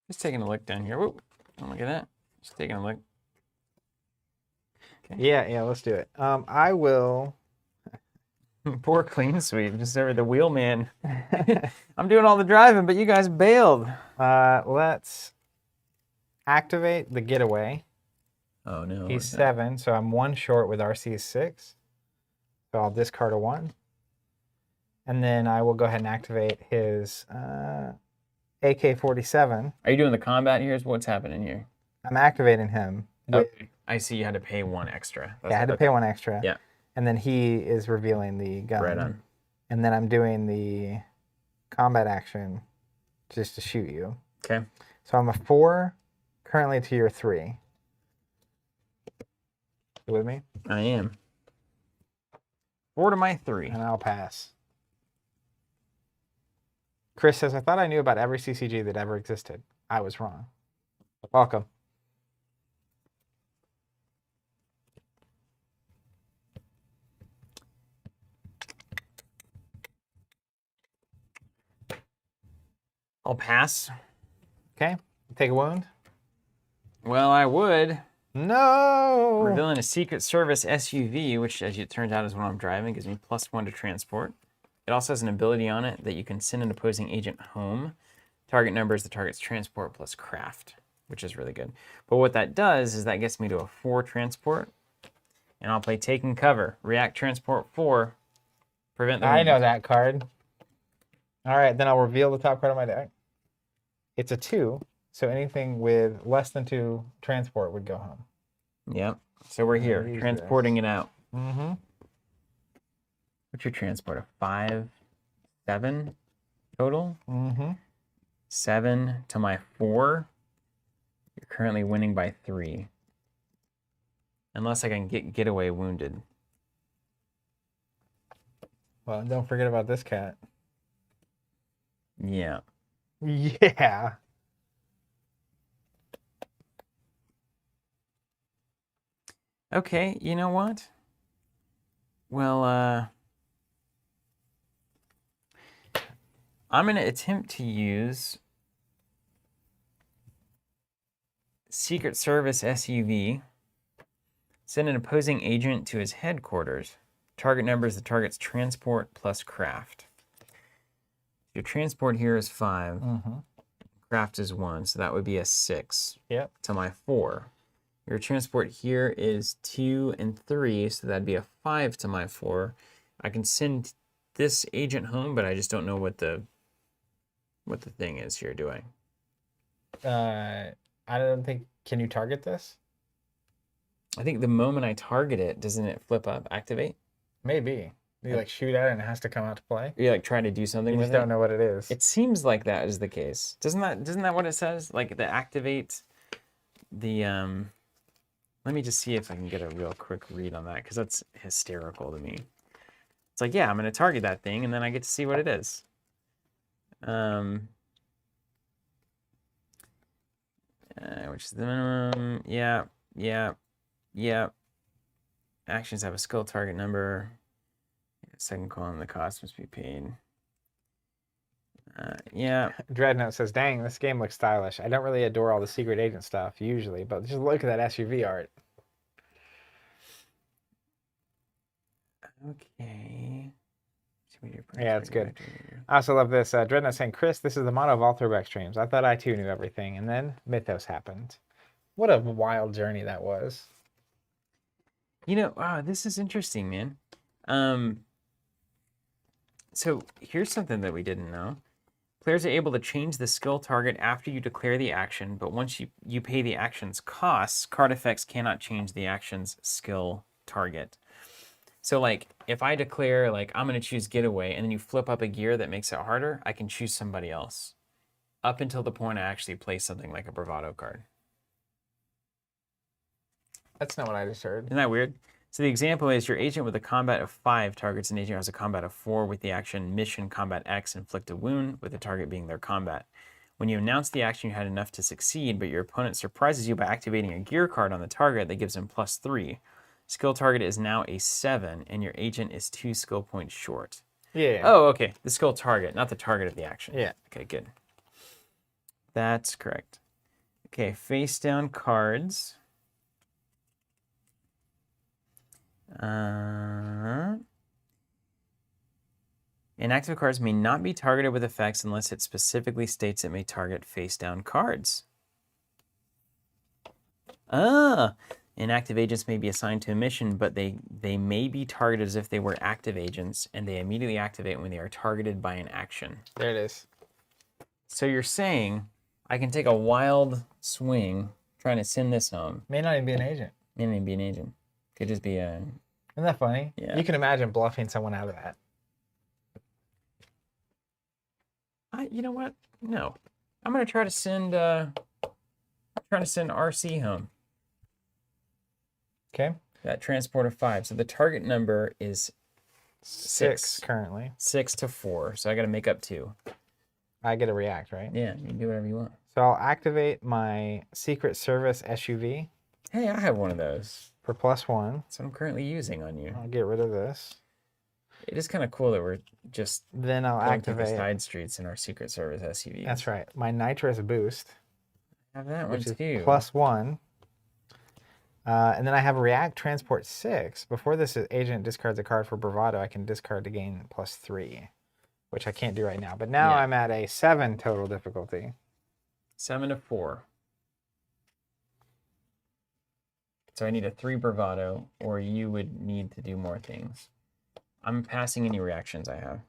Just taking a look down here. Whoop. Oh, look at that. Just taking a look. Okay. Yeah, let's do it. I will. Poor clean sweep, just over the wheelman. I'm doing all the driving, but you guys bailed. Let's activate the getaway. Oh no. He's 7, so I'm 1 short with RC 6. So I'll discard a 1. And then I will go ahead and activate his AK-47. Are you doing the combat here? Is what's happening here? I'm activating him. Okay. I see you had to pay 1 extra. I had to pay 1 extra. Yeah. And then he is revealing the gun. Right on. And then I'm doing the combat action just to shoot you. Okay. So I'm a 4 currently to your 3. You with me? I am. 4 to my 3. And I'll pass. Chris says, I thought I knew about every CCG that ever existed. I was wrong. Welcome. I'll pass. Okay. Take a wound. Well, I would. No. Revealing a Secret Service SUV, which, as it turns out, is what I'm driving, gives me +1 to transport. It also has an ability on it that you can send an opposing agent home. Target number is the target's transport plus craft, which is really good. But what that does is that gets me to a 4 transport, and I'll play Taking Cover. React transport 4. Prevent the I wound. know that card. All right, then I'll reveal the top card of my deck. It's a 2, so anything with less than 2 transport would go home. Yep. So we're here, Use transporting it out. Mm-hmm. What's your transport? A 5, 7 total? Mm-hmm. 7 to my 4. You're currently winning by 3. Unless I can get getaway wounded. Well, and don't forget about this cat. Yeah. Yeah. Okay, you know what? Well, I'm going to attempt to use Secret Service SUV. Send an opposing agent to his headquarters. Target number is the target's transport plus craft. Your transport here is 5. Mm-hmm. Craft is 1, so that would be a 6 Yep. to my 4. Your transport here is 2 and 3, so that'd be a 5 to my 4. I can send this agent home, but I just don't know what the thing is here, do I? I don't think. Can you target this? I think the moment I target it, doesn't it flip up, activate? Maybe. You like shoot at it and it has to come out to play. You like try to do something You with just it? don't know what it is. It seems like that is the case. Doesn't that what it says? Like the activate the let me just see if I can get a real quick read on that, because that's hysterical to me. It's like, yeah, I'm gonna target that thing and then I get to see what it is. Which is the minimum. Yeah. Actions have a skill target number. Second column, the cost must be paid. Yeah. Dreadnought says, "Dang, this game looks stylish. I don't really adore all the secret agent stuff usually, but just look at that SUV art." Okay. Yeah, it's good. I also love this. Dreadnought saying, "Chris, this is the motto of all Throwback streams. I thought I too knew everything, and then Mythos happened. What a wild journey that was." You know, this is interesting, man. So here's something that we didn't know. Players are able to change the skill target after you declare the action, but once you pay the action's costs, card effects cannot change the action's skill target. So like if I declare like I'm going to choose getaway and then you flip up a gear that makes it harder, I can choose somebody else up until the point I actually play something like a bravado card. That's not what I just heard. Isn't that weird? So the example is your agent with a combat of 5 targets an agent who has a combat of 4 with the action mission combat X, inflict a wound, with the target being their combat. When you announce the action, you had enough to succeed, but your opponent surprises you by activating a gear card on the target that gives him +3. Skill target is now a 7, and your agent is 2 skill points short. Yeah. Oh, okay. The skill target, not the target of the action. Yeah. Okay, good. That's correct. Okay, face down cards. Inactive cards may not be targeted with effects unless it specifically states it may target face down cards. Inactive agents may be assigned to a mission, but they may be targeted as if they were active agents, and they immediately activate when they are targeted by an action. There it is. So you're saying I can take a wild swing trying to send this home. May not even be an agent. May not even be an agent. Could just be a... Isn't that funny? Yeah. You can imagine bluffing someone out of that. You know what? No. I'm gonna try to send RC home. Okay. That transport of 5. So the target number is 6 currently. 6 to 4. So I gotta make up 2. I get a react, right? Yeah, you can do whatever you want. So I'll activate my Secret Service SUV Hey, I have one of those. for +1. That's what I'm currently using on you. I'll get rid of this. It is kind of cool that we're just Then I'll going through the activate. side streets in our Secret Service SUV. That's right. My nitrous boost, I have that one which is too. +1. And then I have React Transport 6. Before this agent discards a card for bravado, I can discard to gain +3, which I can't do right now. But now Yeah. I'm at a 7 total difficulty. 7 to 4. So I need a 3 bravado, or you would need to do more things. I'm passing any reactions I have.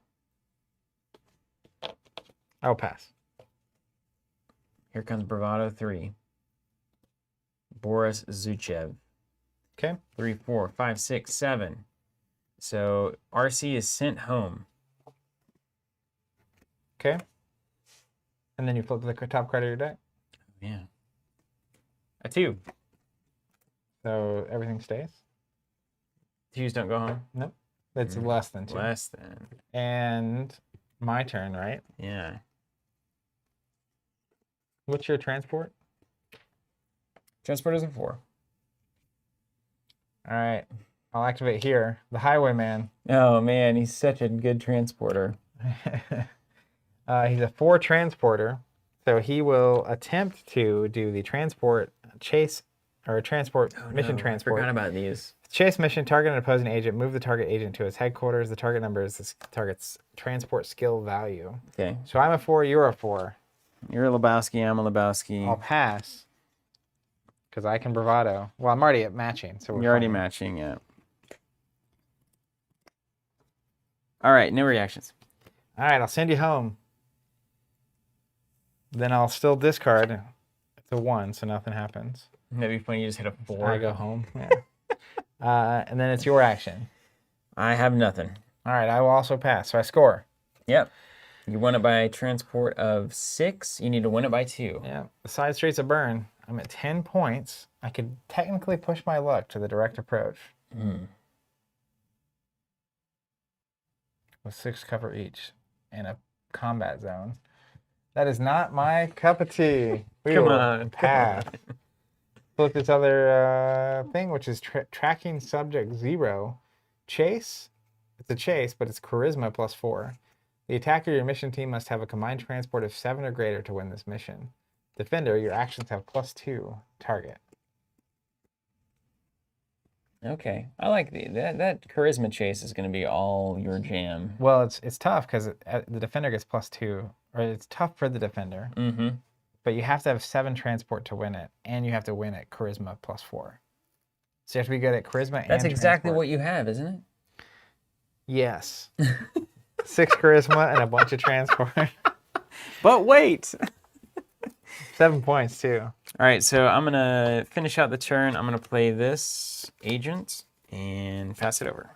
I'll pass. Here comes bravado 3. Boris Zuchev. Okay. 3, 4, 5, 6, 7. So RC is sent home. Okay. And then you flip the top card of your deck. Yeah. A 2. So everything stays? 2s don't go home. Nope. It's less than 2. Less than. And my turn, right? Yeah. What's your transport? Transport is a 4. All right. I'll activate here. The Highwayman. Oh man, he's such a good transporter. He's a 4 transporter, so he will attempt to do the transport chase or transport mission transport. I forgot about these. Chase mission, target an opposing agent, move the target agent to his headquarters. The target number is the target's transport skill value. Okay. So I'm a 4, you're a 4. You're a Lebowski, I'm a Lebowski. I'll pass because I can bravado. Well, I'm already at matching, so we're You're already fine. matching, yeah. All right, no reactions. All right, I'll send you home. Then I'll still discard. It's a 1, so nothing happens. That'd be funny. You just hit a 4. I go home. Yeah. And then it's your action. I have nothing. All right, I will also pass. So I score. Yep. You won it by transport of 6. You need to win it by 2. Yeah. The side street's a burn. I'm at 10 points. I could technically push my luck to the direct approach. With 6 cover each and a combat zone. That is not my cup of tea. Come on. Pass. Look at this other thing, which is tracking subject 0. Chase. It's a chase, but it's charisma plus 4. The attacker, your mission team must have a combined transport of 7 or greater to win this mission. Defender, your actions have plus 2 target. Okay. I like that charisma chase is going to be all your jam. Well, it's tough because the defender gets plus 2. Or it's tough for the defender. Mm-hmm. But you have to have 7 transport to win it, and you have to win at charisma plus 4. So you have to be good at charisma and That's exactly transport. what you have, isn't it? Yes. 6 charisma and a bunch of transport. But wait. 7 points too. All right, so I'm gonna finish out the turn. I'm gonna play this agent and pass it over.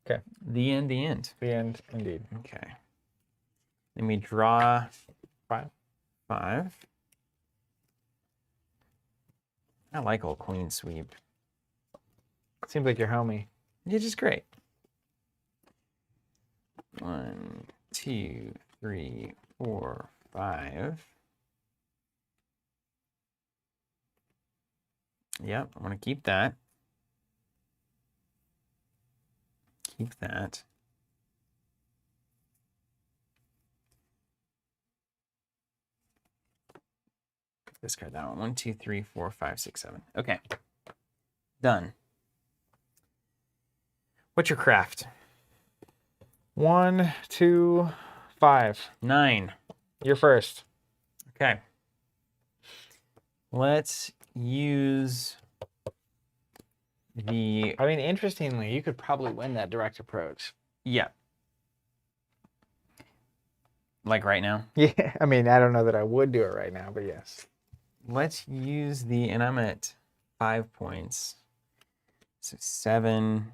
Okay. The end. The end, indeed. Okay. Let me draw 5. 5. I like old queen sweep. Seems like your homie. You're just great. 1, 2, 3, 4, 5. Yep, I want to keep that. Keep that. Discard that one. 1, 2, 3, 4, 5, 6, 7. Okay. Done. What's your craft? 1, 2, 5. 9. You're first. Okay. Let's use the... I mean, interestingly, you could probably win that direct approach. Yeah. Like right now? Yeah, I mean, I don't know that I would do it right now, but yes. Let's use the... And I'm at 5 points. So 7...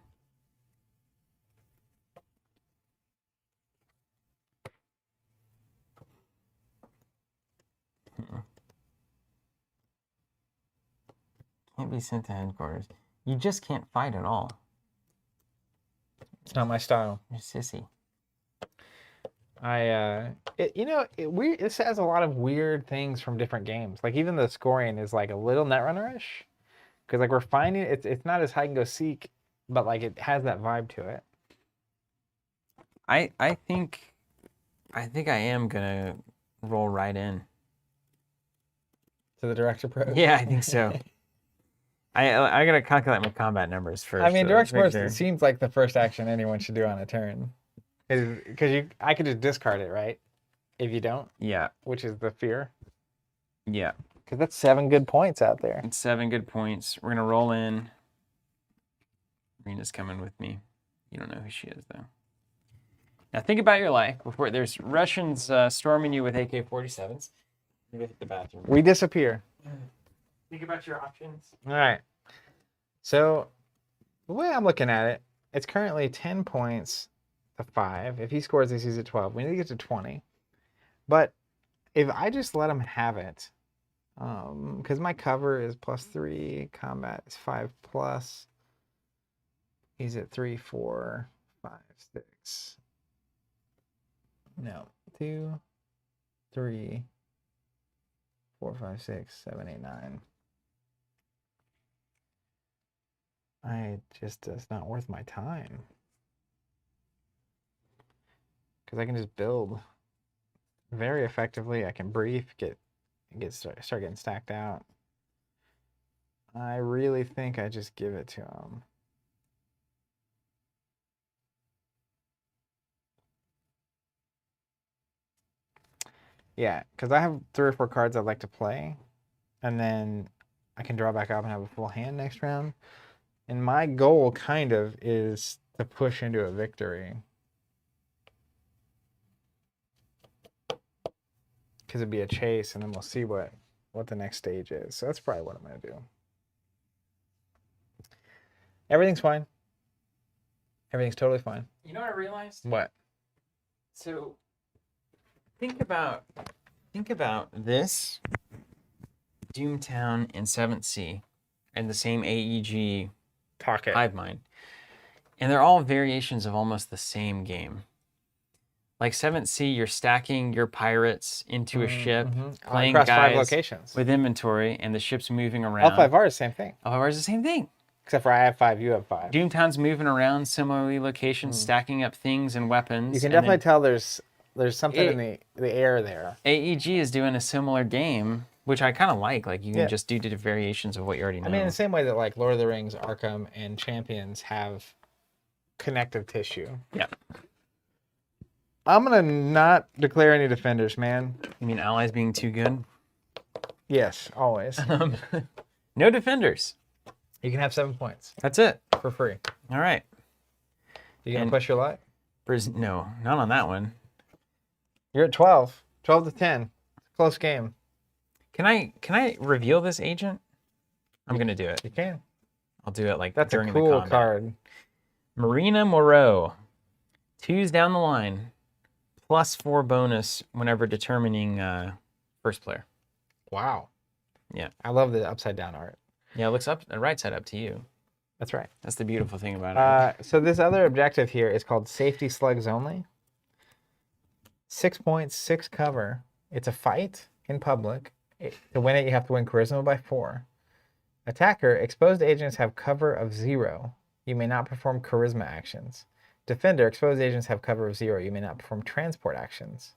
Can't be sent to headquarters. You just can't fight at all. It's not my style. You're sissy. This has a lot of weird things from different games. Like even the scoring is like a little Netrunner-ish. Because like we're finding it's not as hide and go seek, but like it has that vibe to it. I think I am gonna roll right in. To the direct approach. Yeah, I think so. I gotta calculate my combat numbers first. I mean, direct to make approach seems like the first action anyone should do on a turn. Because I could just discard it, right? If you don't, Yeah, which is the fear. yeah. Because that's 7 good points out there. It's 7 good points. We're gonna roll in. Rena's coming with me. You don't know who she is though. Now think about your life before there's Russians storming you with AK-47s. You go hit the bathroom. We disappear. Think about your options. All right. So the way I'm looking at it, it's currently 10 points to 5. If he scores this, he's at 12. We need to get to 20. But if I just let him have it, because my cover is +3, combat is 5+. He's at 3, 4, 5, 6. No, 2, 3, 4, 5, 6, 7, 8, 9. It's not worth my time. Because I can just build very effectively. I can brief, start getting stacked out. I really think I just give it to him. Yeah, because I have 3 or 4 cards I'd like to play, and then I can draw back up and have a full hand next round. And my goal kind of is to push into a victory. Because it'd be a chase, and then we'll see what the next stage is. So that's probably what I'm going to do. Everything's fine. Everything's totally fine. You know what I realized? What? So think about this Doomtown and 7th Sea and the same AEG Pocket. hive mind. And they're all variations of almost the same game. Like 7th Sea, you're stacking your pirates into a ship, playing across 5 guys locations with inventory, and the ship's moving around. L5R is the same thing. L5R is the same thing. Except for I have 5, you have 5. Doomtown's moving around, similarly locations, stacking up things and weapons. You can definitely tell there's something in the air there. AEG is doing a similar game, which I kind of like. Like, you can just do different variations of what you already know. I mean, in the same way that like Lord of the Rings, Arkham, and Champions have connective tissue. Yeah. I'm gonna not declare any defenders, man. You mean allies being too good? Yes, always. No defenders. You can have 7 points That's it. for free. All right. You gonna push your luck? No, not on that one. You're at 12. 12 to 10. Close game. Can I reveal this agent? I'm gonna do it. You can. I'll do it like That's during a the cool combat. card. Marina Moreau. 2's down the line. +4 bonus whenever determining first player. Wow. Yeah. I love the upside down art. Yeah, it looks up the right side up to you. That's right. That's the beautiful thing about it. So this other objective here is called Safety Slugs Only. 6 points, 6 cover. It's a fight in public. To win it, you have to win Charisma by 4. Attacker, exposed agents have cover of 0. You may not perform Charisma actions. Defender, exposed agents have cover of 0. You may not perform transport actions.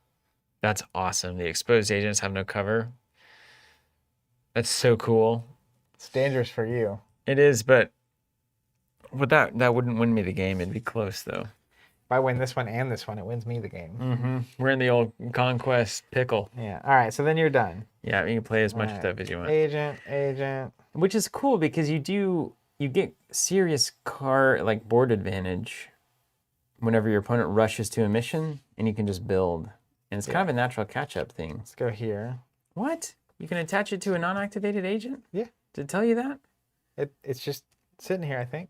That's awesome. The exposed agents have no cover. That's so cool. It's dangerous for you. It is, but with that wouldn't win me the game. It'd be close, though. If I win this one and this one, it wins me the game. We're in the old conquest pickle. Yeah. All right. So then you're done. Yeah, you can play as much All right. stuff as you want. Agent. Which is cool because you get serious board advantage whenever your opponent rushes to a mission, and you can just build. And it's kind of a natural catch-up thing. Let's go here. What? You can attach it to a non-activated agent? Yeah. Did it tell you that? It's just sitting here, I think.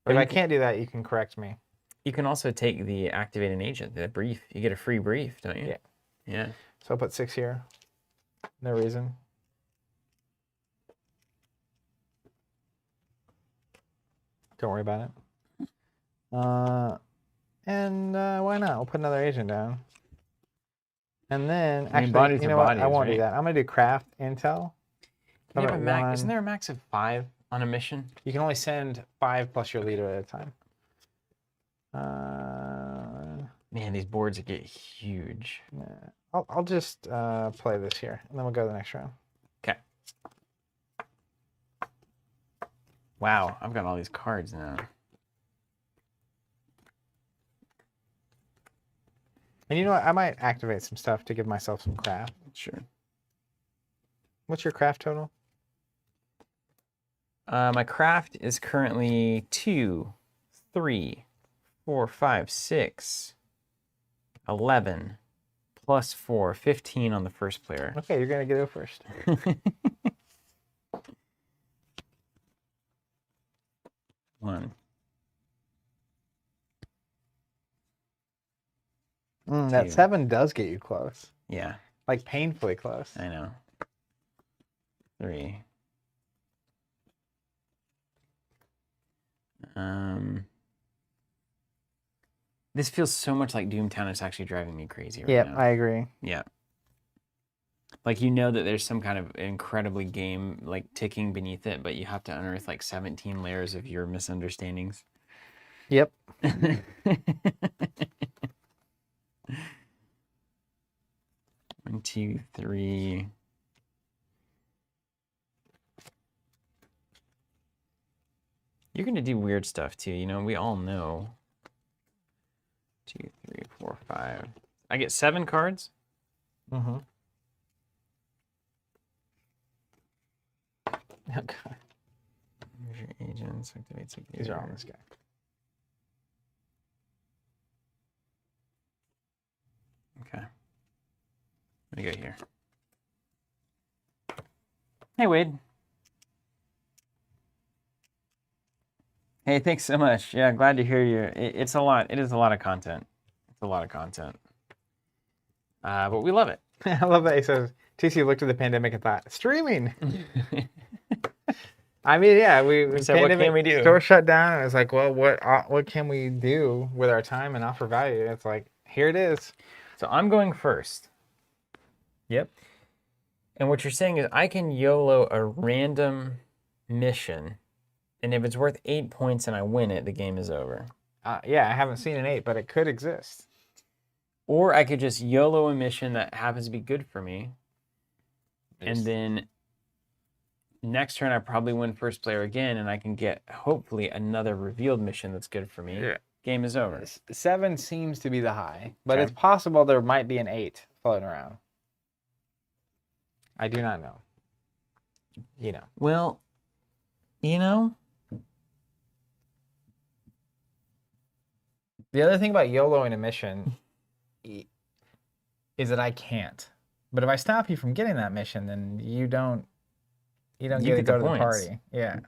Or If you I can't do that, you can correct me. You can also take the activated agent, the brief. You get a free brief, don't you? Yeah. Yeah. So I'll put 6 here. No reason. Don't worry about it. And why not? We'll put another agent down. And then, actually, bodies you are know what? I bodies, won't do right? that. I'm going to do craft intel. You have a Alright, max, isn't one. there a max of 5 on a mission? You can only send 5 plus your leader at a time. Man, these boards get huge. I'll just play this here, and then we'll go to the next round. Okay. Wow, I've got all these cards now. And you know what? I might activate some stuff to give myself some craft. Sure. What's your craft total? My craft is currently 2, 3, 4, 5, 6, 11, +4, 15 on the first player. Okay, you're going to go first. One. That 7 does get you close. Yeah, Like painfully close. I know. 3. This feels so much like Doomtown. It's actually driving me crazy right Yep, now. I agree. Yeah. Like, you know that there's some kind of incredibly game, like, ticking beneath it, but you have to unearth, like, 17 layers of your misunderstandings. Yep. 1, 2, 3. You're going to do weird stuff, too. You know, we all know. 2, 3, 4, 5. I get 7 cards? Mm-hmm. Oh, God. Here's your agents. Activates These are on this guy. Okay. Let me go here. Hey, Wade. Hey, thanks so much. Yeah, glad to hear you. It's a lot. It is a lot of content. It's a lot of content. But we love it. I love that he says, TC looked at the pandemic and thought, streaming. I mean, yeah, we said, what can we do? Store shut down. And it's like, well, what can we do with our time and offer value? It's like, here it is. So I'm going first. Yep. And what you're saying is I can YOLO a random mission, and if it's worth 8 points and I win it, the game is over. Yeah, I haven't seen an 8, but it could exist. Or I could just YOLO a mission that happens to be good for me, and then next turn I probably win first player again, and I can get hopefully another revealed mission that's good for me. Yeah. Game is over. 7 seems to be the high, but Okay. it's possible there might be an 8 floating around. I do not know. You know. Well, you know, the other thing about YOLOing a mission is that I can't. But if I stop you from getting that mission, then you don't get to get go the to the points. party. Yeah.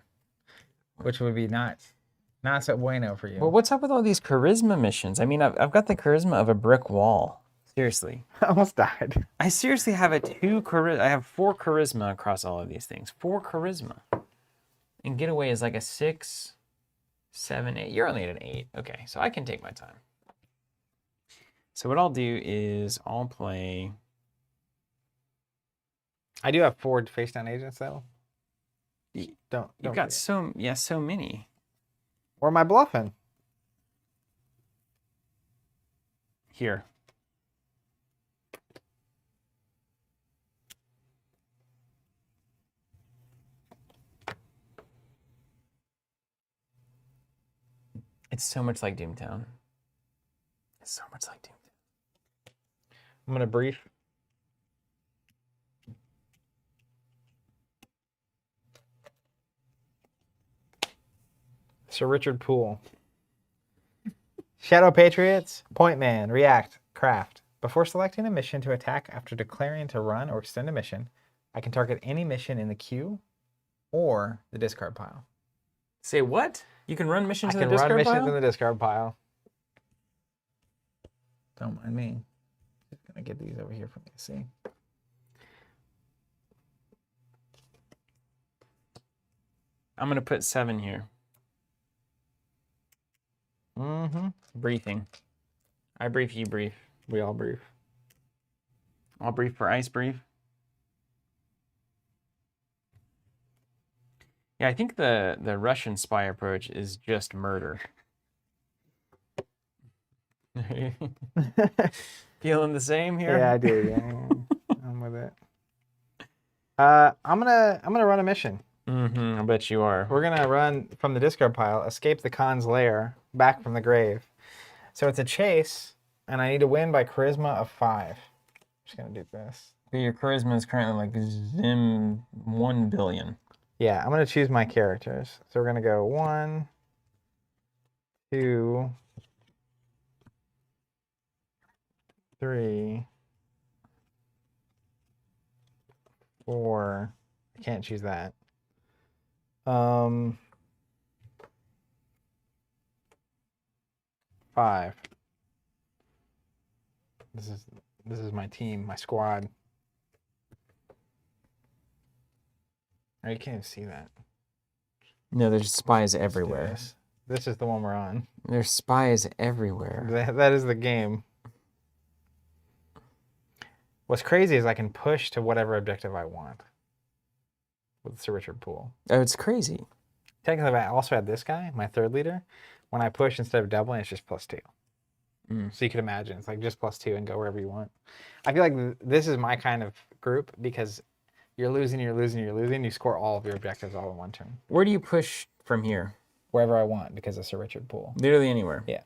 Which would be not so bueno for you. well, what's up with all these charisma missions? I mean, I've got the charisma of a brick wall. Seriously. I almost died. I seriously have I have 4 charisma across all of these things. 4 charisma. And getaway is like a 6, 7, 8. You're only at an 8. Okay, so I can take my time. So what I'll do is I'll play. I do have 4 face down agents though. Don't You've got forget. so many. Or am I bluffing? Here. It's so much like Doomtown. It's so much like Doomtown. I'm gonna brief. Sir Richard Poole. Shadow Patriots, Point Man, React, Craft. Before selecting a mission to attack after declaring to run or extend a mission, I can target any mission in the queue or the discard pile. Say what? You can run missions I in can the run discard missions pile? in the discard pile. Don't mind me. Just gonna get these over here for me to see. I'm going to put 7 here. Mm-hmm. Briefing. I brief, you brief. We all brief. I'll brief for ice brief. Yeah, I think the Russian spy approach is just murder. Feeling the same here? Yeah, I do. Yeah. I'm with it. I'm gonna run a mission. I bet you are. We're gonna run from the discard pile, escape the Khan's lair, back from the grave. So it's a chase, and I need to win by charisma of 5. Just gonna do this. Your charisma is currently like Zim 1 billion. Yeah, I'm gonna choose my characters. So we're gonna go 1, 2, 3, 4. I can't choose that. 5. This is my team, my squad. Oh, you can't even see that. No, there's spies Let's do everywhere. This is the one we're on. There's spies everywhere. That is the game. What's crazy is I can push to whatever objective I want with Sir Richard Poole. Oh, it's crazy. Technically, I also had this guy, my third leader. When I push, instead of doubling, it's just +2. So you can imagine, it's like just +2 and go wherever you want. I feel like this is my kind of group because you're losing, you're losing, you're losing. You score all of your objectives all in one turn. Where do you push from here? Wherever I want because of Sir Richard Poole. Literally anywhere. Yeah.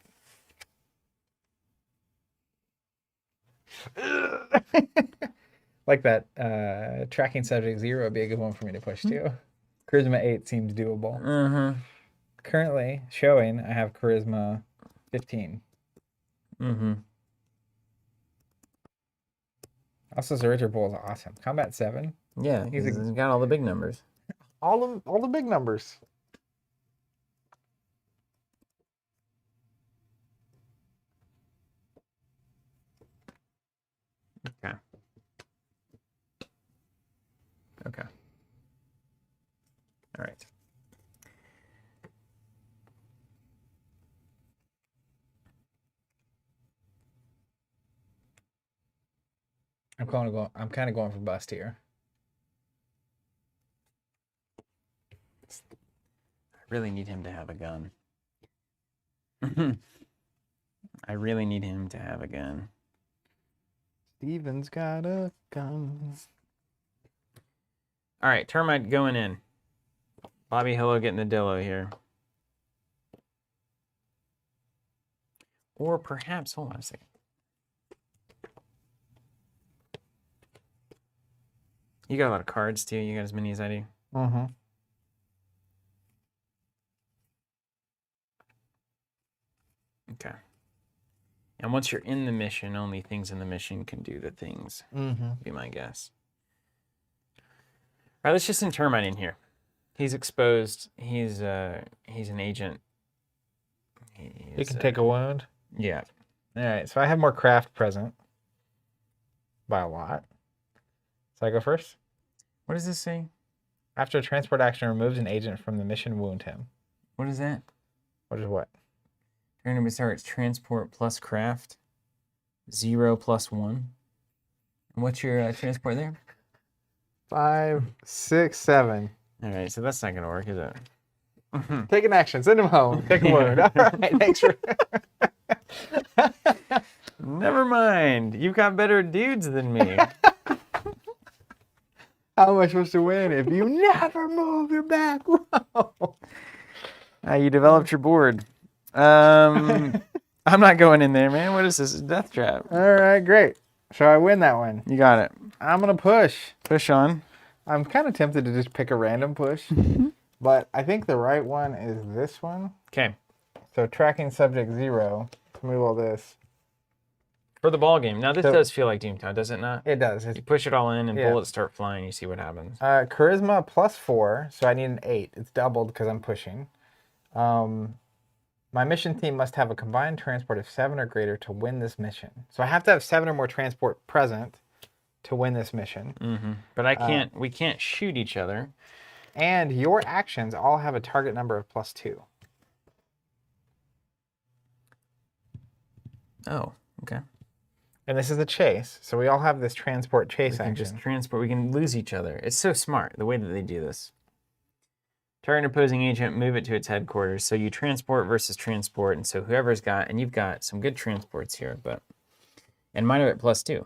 Like that tracking subject 0 would be a good one for me to push to. Charisma 8 seems doable. Currently showing I have charisma 15. Also, Sir Richard Poole is awesome. Combat 7. Yeah, he's got all the big numbers. All the big numbers. Okay. Okay. All right. I'm kind of going for bust here. I really need him to have a gun. I really need him to have a gun. Steven's got a gun. All right, termite going in. Bobby Hillo getting the dillo here. Or perhaps, hold on a second. You got a lot of cards too. You got as many as I do. Okay. And once you're in the mission, only things in the mission can do the things. Be my guess. All right, let's just send termite in here. He's exposed. He's an agent. He can take a wound. Yeah. All right, so I have more craft present by a lot. So I go first. What does this say? After a transport action removes an agent from the mission, wound him. What is that? What is what? Random starts transport plus craft. 0 + 1. And what's your transport there? 5, 6, 7. All right, so that's not gonna work, is it? Take an action. Send him home. Take a wound. All right, thanks for. Never mind. You've got better dudes than me. How am I supposed to win if you never move your back row? You developed your board. I'm not going in there, man. What is this? A death trap. All right, great. So I win that one. You got it. I'm going to push. Push on. I'm kind of tempted to just pick a random push, but I think the right one is this one. Okay. So tracking subject 0. Move all this. For the ball game. Now, this does feel like Doomtown, does it not? It does. You push it all in and bullets start flying. You see what happens. Charisma +4, so I need an 8. It's doubled because I'm pushing. My mission team must have a combined transport of 7 or greater to win this mission. So I have to have 7 or more transport present to win this mission. But I can't. We can't shoot each other. And your actions all have a target number of +2. Oh, okay. And this is a chase, so we all have this transport chase We can action. just transport. We can lose each other. It's so smart the way that they do this. Target opposing agent, move it to its headquarters. So you transport versus transport, and so whoever's got, and you've got some good transports here, and mine are at +2.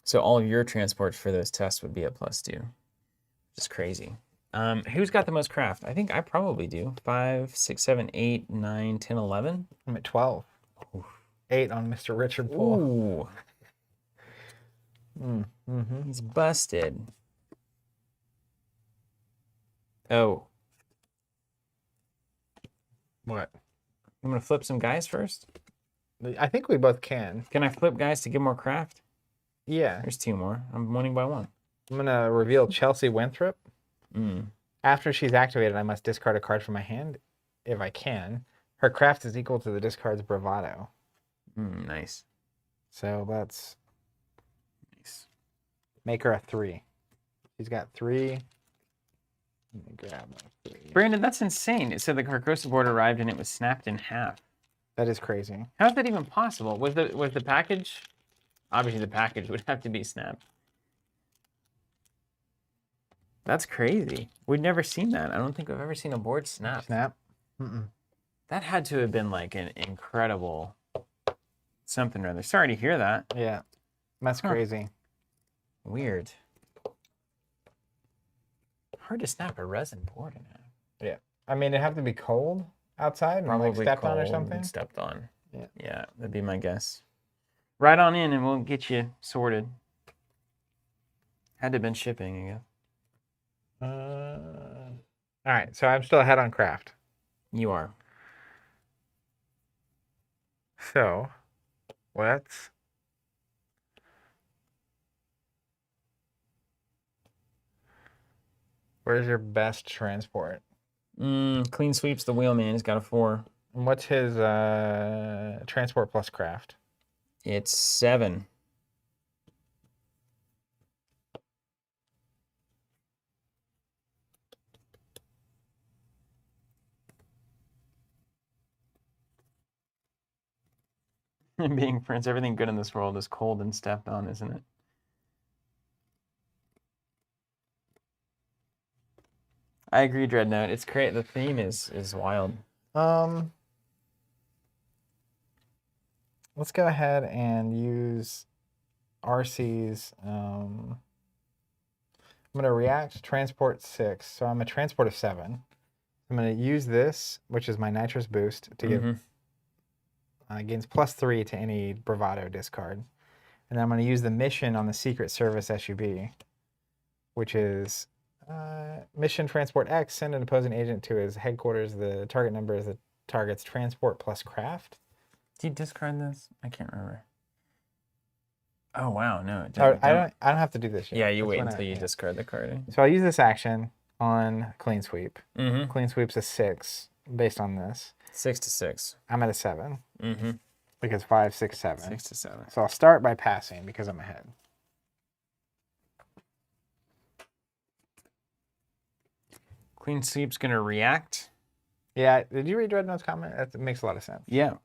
So all of your transports for those tests would be at +2. Just crazy. Who's got the most craft? I think I probably do. 5, 6, 7, 8, 9, 10, 11. I'm at 12. 8 on Mr. Richard Poole. Ooh. He's busted. Oh. What? I'm going to flip some guys first? I think we both can. Can I flip guys to get more craft? Yeah. There's 2 more. I'm winning by 1. I'm going to reveal Chelsea Winthrop. After she's activated, I must discard a card from my hand if I can. Her craft is equal to the discard's bravado. Nice. So let's make her a 3. She's got 3. Let me grab a 3. Brandon, that's insane. It said the Carcosa board arrived and it was snapped in half. That is crazy. How is that even possible? Was the package Obviously, the package would have to be snapped. That's crazy. We've never seen that. I don't think I've ever seen a board snap. Snap. Mm-mm. That had to have been like an incredible something or other. Sorry to hear that. Yeah, that's crazy. Weird. Hard to snap a resin board in half. Yeah, I mean, it'd have to be cold outside and like stepped on or something. Stepped on. Yeah. Yeah, that'd be my guess. Right on in and we'll get you sorted. Had to have been shipping, I guess. All right, so I'm still ahead on craft. You are. So let's where's your best transport? Clean sweeps the wheelman. He's got a 4. And what's his transport plus craft? It's 7. Being Prince, everything good in this world is cold and stepped on, isn't it? I agree, Dreadnought. It's great. The theme is wild. Let's go ahead and use RC's. I'm gonna react transport 6, so I'm a transport of 7. I'm gonna use this, which is my nitrous boost, to give gains +3 to any bravado discard, and then I'm gonna use the mission on the Secret Service SUV, which is mission transport X. Send an opposing agent to his headquarters. The target number is the target's transport plus craft. Do you discard this? I can't remember. Oh wow, no. I don't have to do this yet. Yeah, you That's wait when until you discard the card. So I'll use this action on clean sweep. Mm-hmm. Clean sweep's a 6 based on this. 6 to 6. I'm at a 7 Mm-hmm. because 5, 6, 7. 6 to 7. So I'll start by passing because I'm ahead. Clean sweep's gonna react. Yeah, did you read Dreadnought's comment? That makes a lot of sense. Yeah.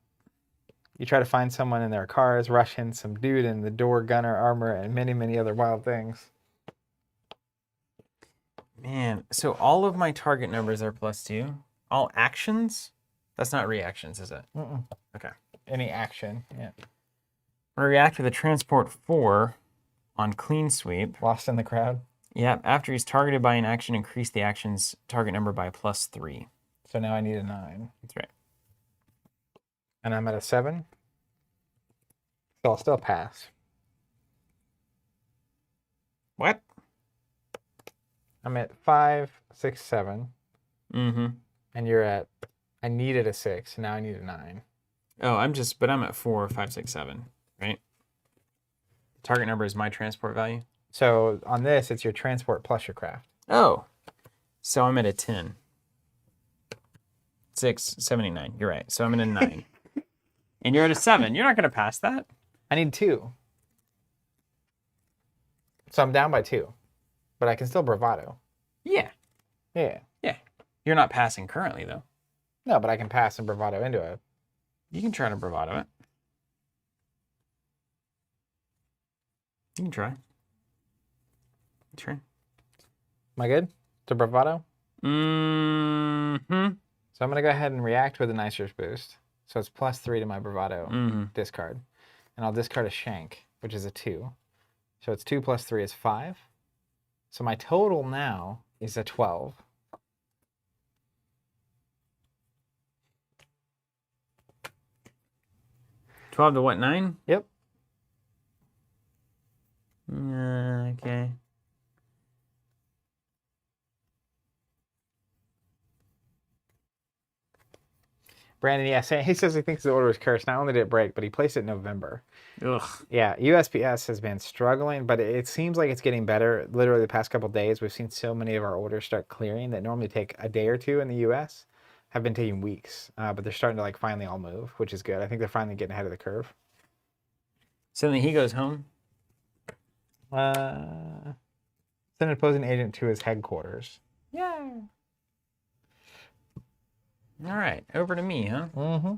You try to find someone in their cars, rush in some dude in the door, gunner, armor, and many, many other wild things. Man, so all of my target numbers are +2. All actions? That's not reactions, is it? Mm-mm. Okay. Any action, yeah. I'm gonna react with a transport 4 on clean sweep. Lost in the crowd. Yeah, after he's targeted by an action, increase the action's target number by +3. So now I need a 9. That's right. And I'm at a 7. So I'll still pass. What? I'm at 5, 6, 7. Mm-hmm. And you're at, I needed a 6, now I need a 9. Oh, I'm at 4, 5, 6, 7, right? Target number is my transport value. So on this, it's your transport plus your craft. Oh, so I'm at a 10. 6, 79. You're right. So I'm at a 9. And you're at a 7. You're not going to pass that. I need 2. So I'm down by 2. But I can still bravado. Yeah. Yeah. Yeah. You're not passing currently, though. No, but I can pass and bravado into it. You can try to bravado it. You can try. Try. Am I good to bravado? Mm-hmm. So I'm going to go ahead and react with a nitrous boost. So it's +3 to my bravado discard. And I'll discard a shank, which is a 2. So it's 2 + 3 is 5. So my total now is a 12. $12 to what, 9? Yep. Okay. Brandon, yeah, he says he thinks the order was cursed. Not only did it break, but he placed it in November. Ugh. Yeah, USPS has been struggling, but it seems like it's getting better. Literally the past couple of days, we've seen so many of our orders start clearing that normally take a day or two in the US, have been taking weeks. But they're starting to like finally all move, which is good. I think they're finally getting ahead of the curve. So then he goes home? Send an opposing agent to his headquarters. Yeah. All right, over to me, huh? Mm-hmm.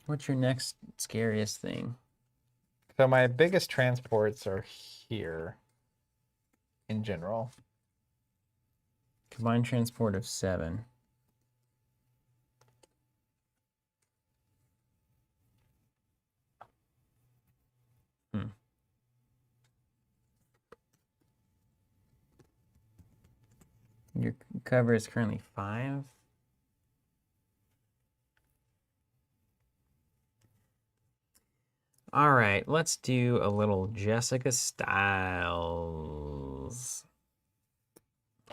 What's your next scariest thing? So my biggest transports are here in general. Combined transport of 7. Your cover is currently 5. All right, let's do a little Jessica Styles.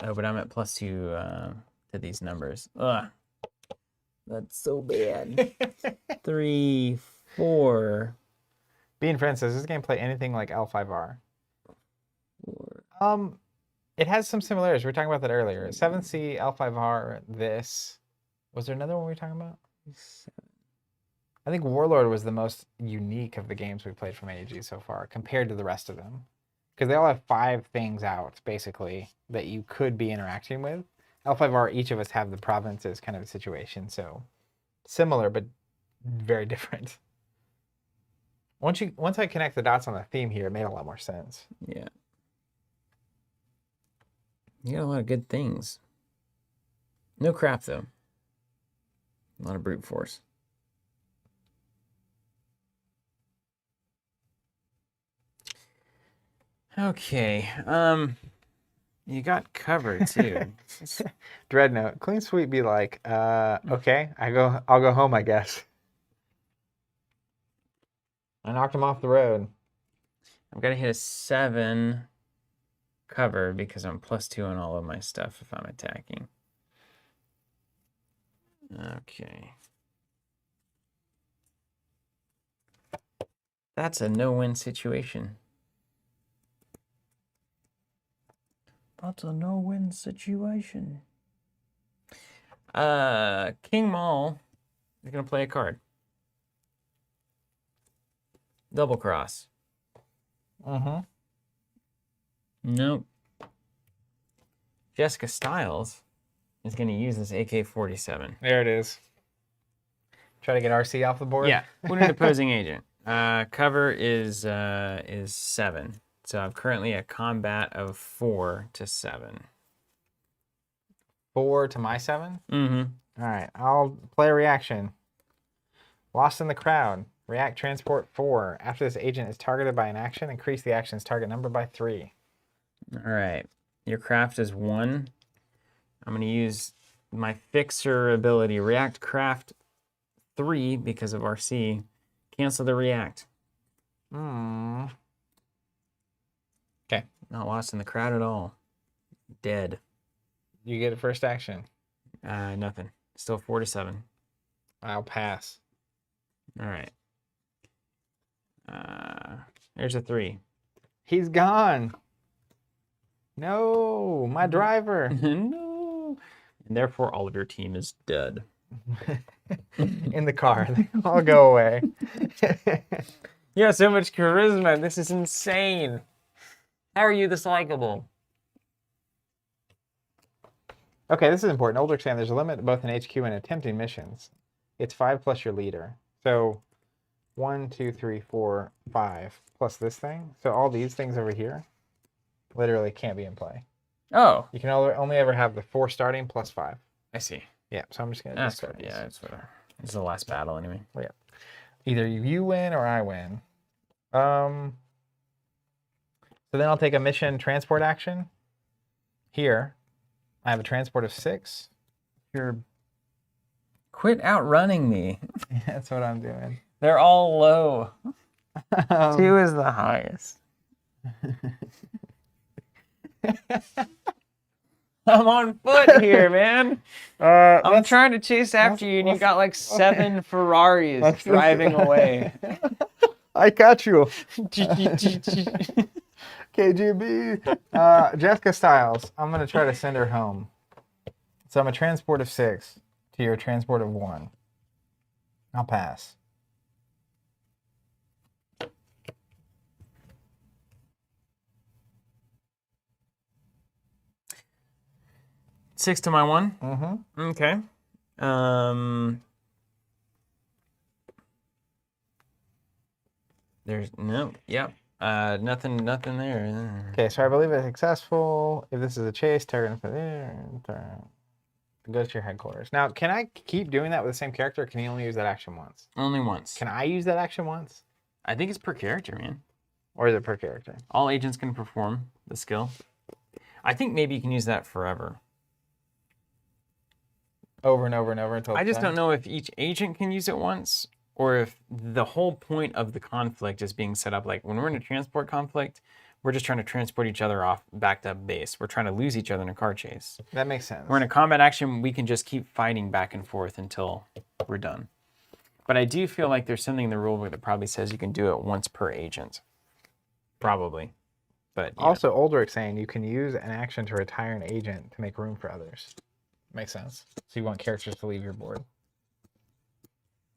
Oh, but I'm at +2 to these numbers. Ugh. That's so bad. 3, 4. Being Friends, does this game play anything like L5R? 4. It has some similarities. We were talking about that earlier. 7C, L5R, this. Was there another one we were talking about? I think Warlord was the most unique of the games we played from AEG so far compared to the rest of them. Because they all have 5 things out, basically, that you could be interacting with. L5R, each of us have the provinces kind of a situation, so similar, but very different. Once I connect the dots on the theme here, it made a lot more sense. Yeah. You got a lot of good things. No crap, though. A lot of brute force. Okay. You got covered too. Dreadnought. Clean sweep be like, okay, I'll go home, I guess. I knocked him off the road. I've got to hit a 7 cover because I'm +2 on all of my stuff if I'm attacking. Okay. That's a no-win situation. That's a no-win situation. King Maul is going to play a card. Double cross. Mm-hmm. Nope. Jessica Styles is going to use this AK-47. There it is. Try to get RC off the board? Yeah, wounded opposing agent. Cover is 7. So I'm currently at combat of 4 to 7. 4 to my 7? Mm-hmm. All right, I'll play a reaction. Lost in the crowd. React transport 4. After this agent is targeted by an action, increase the action's target number by 3. All right. Your craft is 1. I'm going to use my fixer ability, React Craft 3, because of RC. Cancel the react. Okay. Not lost in the crowd at all. Dead. You get a first action. Nothing. Still 4 to 7. I'll pass. All right. There's a 3. He's gone. No, my driver. No. And therefore, all of your team is dead. In the car. They all go away. You have so much charisma. This is insane. How are you this likable? Okay, this is important. Older Sam, there's a limit both in HQ and attempting missions. It's 5 plus your leader. So 1, 2, 3, 4, 5 plus this thing. So all these things over here literally can't be in play. Oh. You can only ever have the 4 starting plus 5. I see. Yeah, so I'm just going to That's discard good. these. Yeah, it's whatever. This is the last battle anyway. Yeah. Either you win or I win. So then I'll take a mission transport action. Here, I have a transport of 6. You're... Quit outrunning me. That's what I'm doing. They're all low. 2 is the highest. I'm on foot here, man. I'm trying to chase after you, and you got like 7 Ferraris driving away. I got you. KGB. Jessica Styles. I'm going to try to send her home. So I'm a transport of 6 to your transport of 1. I'll pass. Six to my 1? Mm-hmm. Okay. There's no. Yep. Nothing there. Okay, so I believe it's successful. If this is a chase, target for there. Go to your headquarters. Now, can I keep doing that with the same character, or can you only use that action once? Only once. Can I use that action once? I think it's per character, man. Or is it per character? All agents can perform the skill. I think maybe you can use that forever. Over and over and over until I it's just done? don't know if each agent can use it once, or if the whole point of the conflict is being set up. Like when we're in a transport conflict, we're just trying to transport each other off back to base. We're trying to lose each other in a car chase. That makes sense. We're in a combat action, we can just keep fighting back and forth until we're done. But I do feel like there's something in the rulebook that probably says you can do it once per agent. Probably. But yeah. Also, Oldrick saying you can use an action to retire an agent to make room for others. Makes sense. So you want characters to leave your board.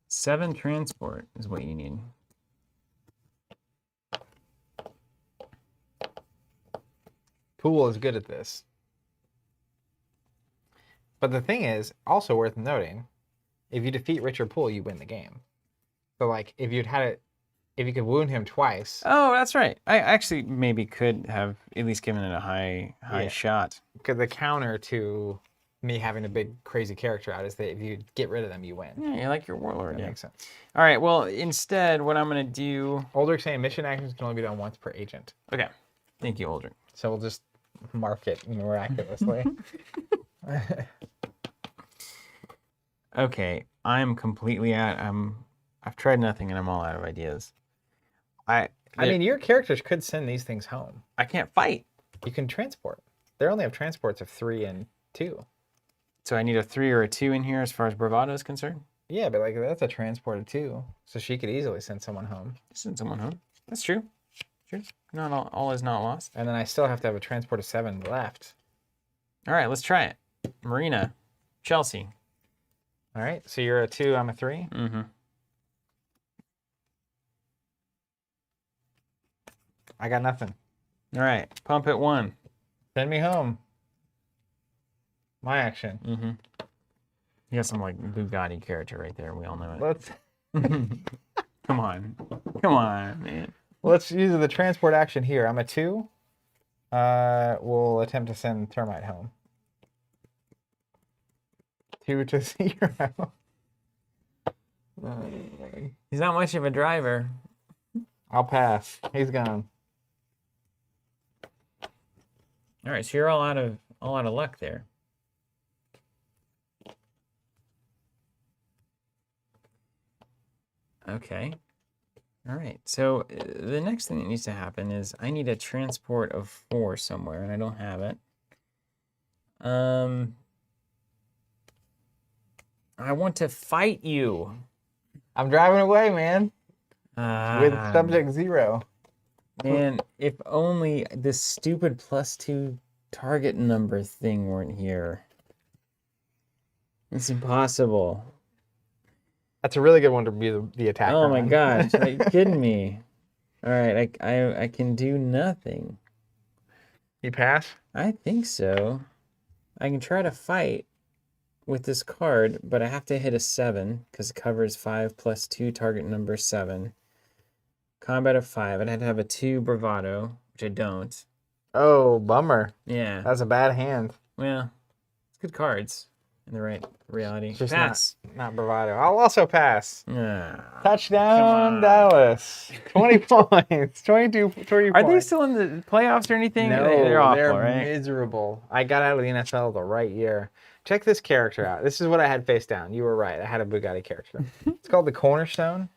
7 transport is what you need. Pool is good at this. But the thing is, also worth noting, if you defeat Richard Poole, you win the game. So like if you could wound him twice. Oh, that's right. I actually maybe could have at least given it a high shot. Because the counter to me having a big crazy character out is that if you get rid of them, you win. Yeah, you like your warlord. That Yeah. makes sense. All right. Well, instead, what I'm gonna do. Oldrick saying mission actions can only be done once per agent. Okay. Thank you, Aldrich. So we'll just mark it miraculously. Okay, I'm completely out. I've tried nothing and I'm all out of ideas. I mean, your characters could send these things home. I can't fight. You can transport. They only have transports of 3 and 2. So I need a 3 or a 2 in here as far as bravado is concerned. Yeah, but like that's a transport of 2, so she could easily send someone home. Send someone home. That's true. True. Not all is not lost. And then I still have to have a transport of 7 left. All right, let's try it. Marina, Chelsea. All right, so you're a 2, I'm a 3. Mm-hmm. I got nothing. All right, pump at 1. Send me home. My action. Mm-hmm. You got some like Bugatti character right there. We all know it. Let's Come on, man. let's use the transport action here. I'm a 2. We'll attempt to send Termite home. 2 to 0. He's not much of a driver. I'll pass. He's gone. All right, so you're all out of luck there. Okay. All right. So the next thing that needs to happen is I need a transport of 4 somewhere, and I don't have it. I want to fight you. I'm driving away, man. With subject 0. Man, if only this stupid +2 target number thing weren't here. It's impossible. That's a really good one to be the attacker. Oh my on. gosh, are you kidding me? All right, I can do nothing. You pass? I think so. I can try to fight with this card, but I have to hit a 7 because it covers 5 + 2 target number 7. Combat of 5. I'd have to have a 2 bravado, which I don't. Oh, bummer. Yeah. That's a bad hand. Well, it's good cards in the right reality. Just Pass. Not bravado. I'll also pass. Ah, Touchdown, Dallas. 20 points. 22, 30 Are points. they still in the playoffs or anything? No, they're awful, they're right? miserable. I got out of the NFL the right year. Check this character out. This is what I had face down. You were right. I had a Bugatti character. It's called the Cornerstone.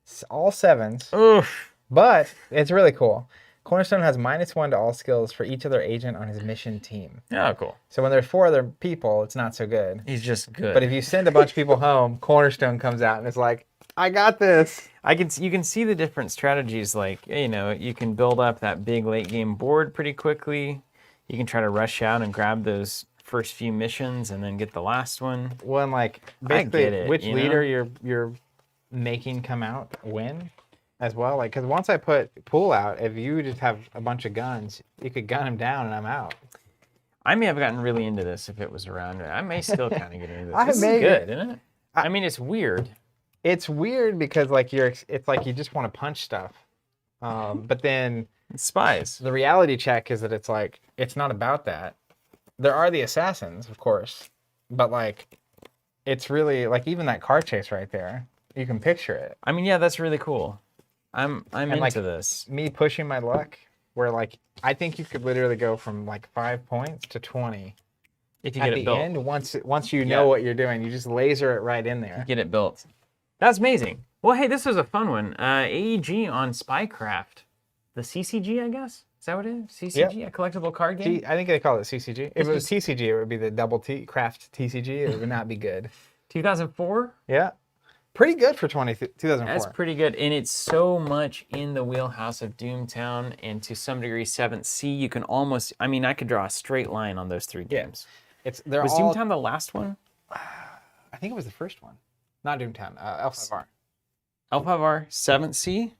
It's all 7s. Oof. But it's really cool. Cornerstone has -1 to all skills for each other agent on his mission team. Oh, cool. So when there's 4 other people, it's not so good. He's just good. But if you send a bunch of people home, Cornerstone comes out and it's like, I got this. you can see the different strategies. Like, you know, you can build up that big late game board pretty quickly. You can try to rush out and grab those first few missions and then get the last one. When like I get basically it, which you leader know? you're making come out win as well. Like because once I put Pool out, if you just have a bunch of guns, you could gun him down and I'm out. I may have gotten really into this if it was around. I may still kind of get into this. I This is may good, isn't it? I mean, it's weird. It's weird because like it's like you just want to punch stuff. But then Spies. the reality check is that it's like it's not about that. There are the assassins, of course, but like it's really like even that car chase right there. You can picture it. I mean, yeah, that's really cool. I'm And into like this. me pushing my luck, where like I think you could literally go from like 5 points to 20 If you at get it the built. end. Once you know what you're doing, you just laser it right in there. Get it built. That's amazing. Well, hey, this was a fun one. AEG on Spycraft. The CCG, I guess? Is that what it is? CCG, a collectible card game? I think they call it CCG. If it was TCG, it would be the double T craft TCG. It would not be good. 2004? Yeah. Pretty good for 2004. That's pretty good. And it's so much in the wheelhouse of Doomtown and to some degree 7th Sea. You can almost, I mean, I could draw a straight line on those three games. They're Was all, Doomtown the last one? I think it was the first one. Not Doomtown. L5R. L5R, 7th Sea?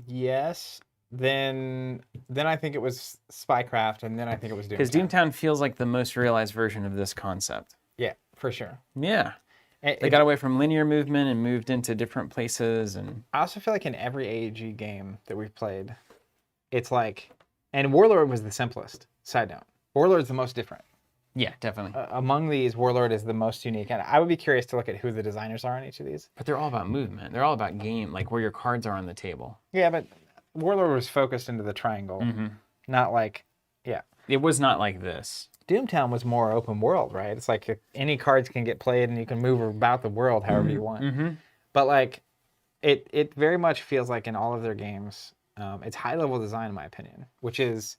Yes. Then I think it was Spycraft, and then I think it was Doomtown. Because Doomtown feels like the most realized version of this concept. Yeah, for sure. Yeah. They got away from linear movement and moved into different places. And I also feel like in every AEG game that we've played, it's like, and Warlord was the simplest. Side note, Warlord's the most different. yeah, definitely. Among these, Warlord is the most unique, and I would be curious to look at who the designers are on each of these. But they're all about movement. They're all about game, like where your cards are on the table. Yeah, but Warlord was focused into the triangle, not like, yeah. It was not like this. Doomtown was more open world, right? It's like any cards can get played and you can move about the world however you want. But like, it very much feels like in all of their games, it's high level design in my opinion, which is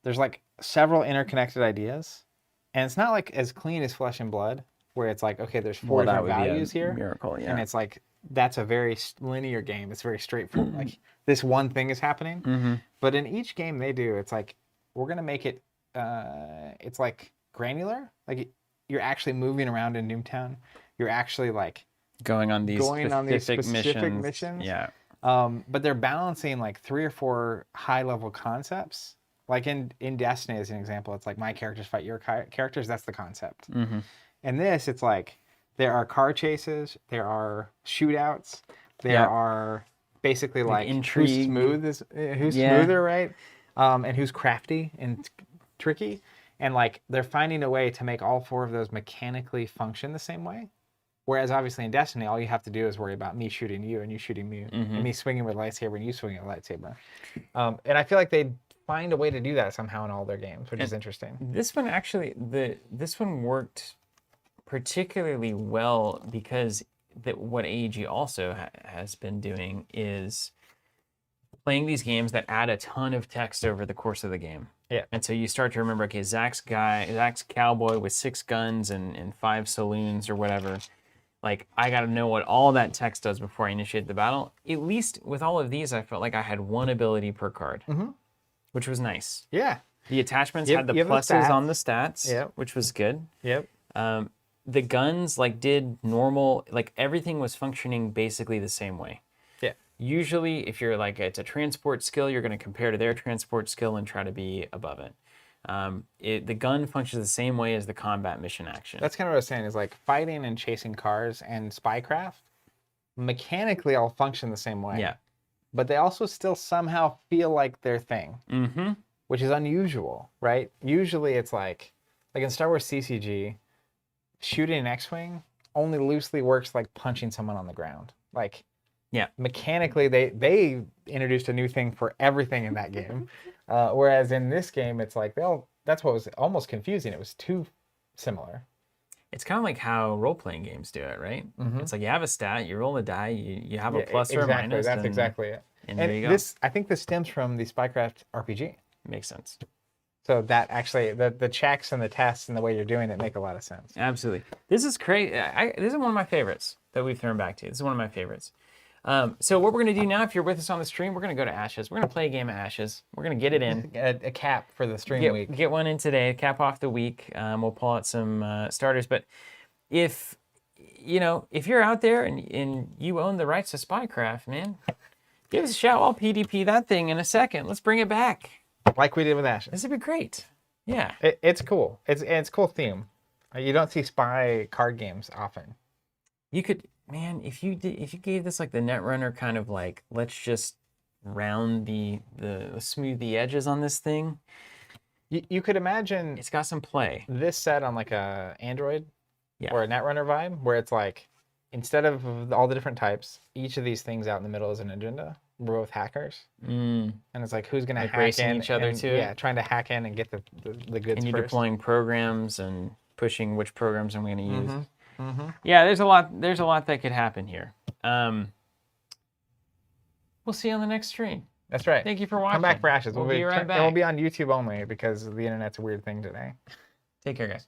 there's like several interconnected ideas, and it's not like as clean as Flesh and Blood, where it's like okay, there's four different values here, miracle, yeah. and it's like that's a very linear game. It's very straightforward. Like this one thing is happening, but in each game they do, it's like we're gonna make it. It's like granular. Like you're actually moving around in Doomtown. You're actually like going on these specific missions. Yeah. But they're balancing like 3 or 4 high level concepts. Like in Destiny, as an example, it's like my characters fight your characters. That's the concept. And this, it's like there are car chases, there are shootouts, there are basically like intrigue. Who's smoother, right? And who's crafty and tricky. And like they're finding a way to make all 4 of those mechanically function the same way. Whereas obviously in Destiny, all you have to do is worry about me shooting you and you shooting me, and me swinging with a lightsaber and you swinging a lightsaber. And I feel like they find a way to do that somehow in all their games, which is interesting. This one actually, this one worked particularly well because what AEG also has been doing is playing these games that add a ton of text over the course of the game. Yeah. And so you start to remember, okay, Zach's cowboy with 6 guns and 5 saloons or whatever. Like, I got to know what all that text does before I initiate the battle. At least with all of these, I felt like I had 1 ability per card, which was nice. Yeah. The attachments had the pluses on the stats, which was good. Yep. The guns, like, did normal, like, everything was functioning basically the same way. Yeah. Usually, if you're like, it's a transport skill, you're going to compare to their transport skill and try to be above it. The gun functions the same way as the combat mission action. That's kind of what I was saying, is like fighting and chasing cars and Spycraft mechanically all function the same way. Yeah. But they also still somehow feel like their thing, which is unusual, right? Usually it's like in Star Wars CCG, shooting an X-Wing only loosely works like punching someone on the ground. Like, yeah, mechanically, they introduced a new thing for everything in that game. Whereas in this game, it's like that's what was almost confusing. It was too similar. It's kind of like how role-playing games do it, right? It's like you have a stat, you roll a die, you have a plus or a minus. That's exactly it. And there you go. I think this stems from the Spycraft RPG. Makes sense. So that actually, the checks and the tests and the way you're doing it make a lot of sense. Absolutely. This is crazy. This is one of my favorites that we've thrown back to. This is one of my favorites. So what we're going to do now, if you're with us on the stream, we're going to go to Ashes. We're going to play a game of Ashes. We're going to get it in. A cap for the stream week. Get one in today, cap off the week. We'll pull out some starters. But if you're out there and you own the rights to Spycraft, man, give us a shout. I'll PDP that thing in a second. Let's bring it back. Like we did with Ashes. This would be great. Yeah. It's cool. It's a cool theme. You don't see spy card games often. You could, man, if you gave this like the Netrunner kind of like, let's just round the smooth the edges on this thing. You could imagine It's got some play. this set on like a Android Yeah. or a Netrunner vibe, where it's like instead of all the different types, each of these things out in the middle is an agenda. We're both hackers, and it's like who's gonna Like hack racing in each other and, to it? yeah, trying to hack in and get the goods And you're first. deploying programs and pushing which programs I'm going to use. Mm-hmm. Yeah, there's a lot that could happen here. We'll see you on the next stream. That's right. Thank you for watching. Come back for Ashes. We'll be right back. And we'll be on YouTube only because the internet's a weird thing today. Take care, guys.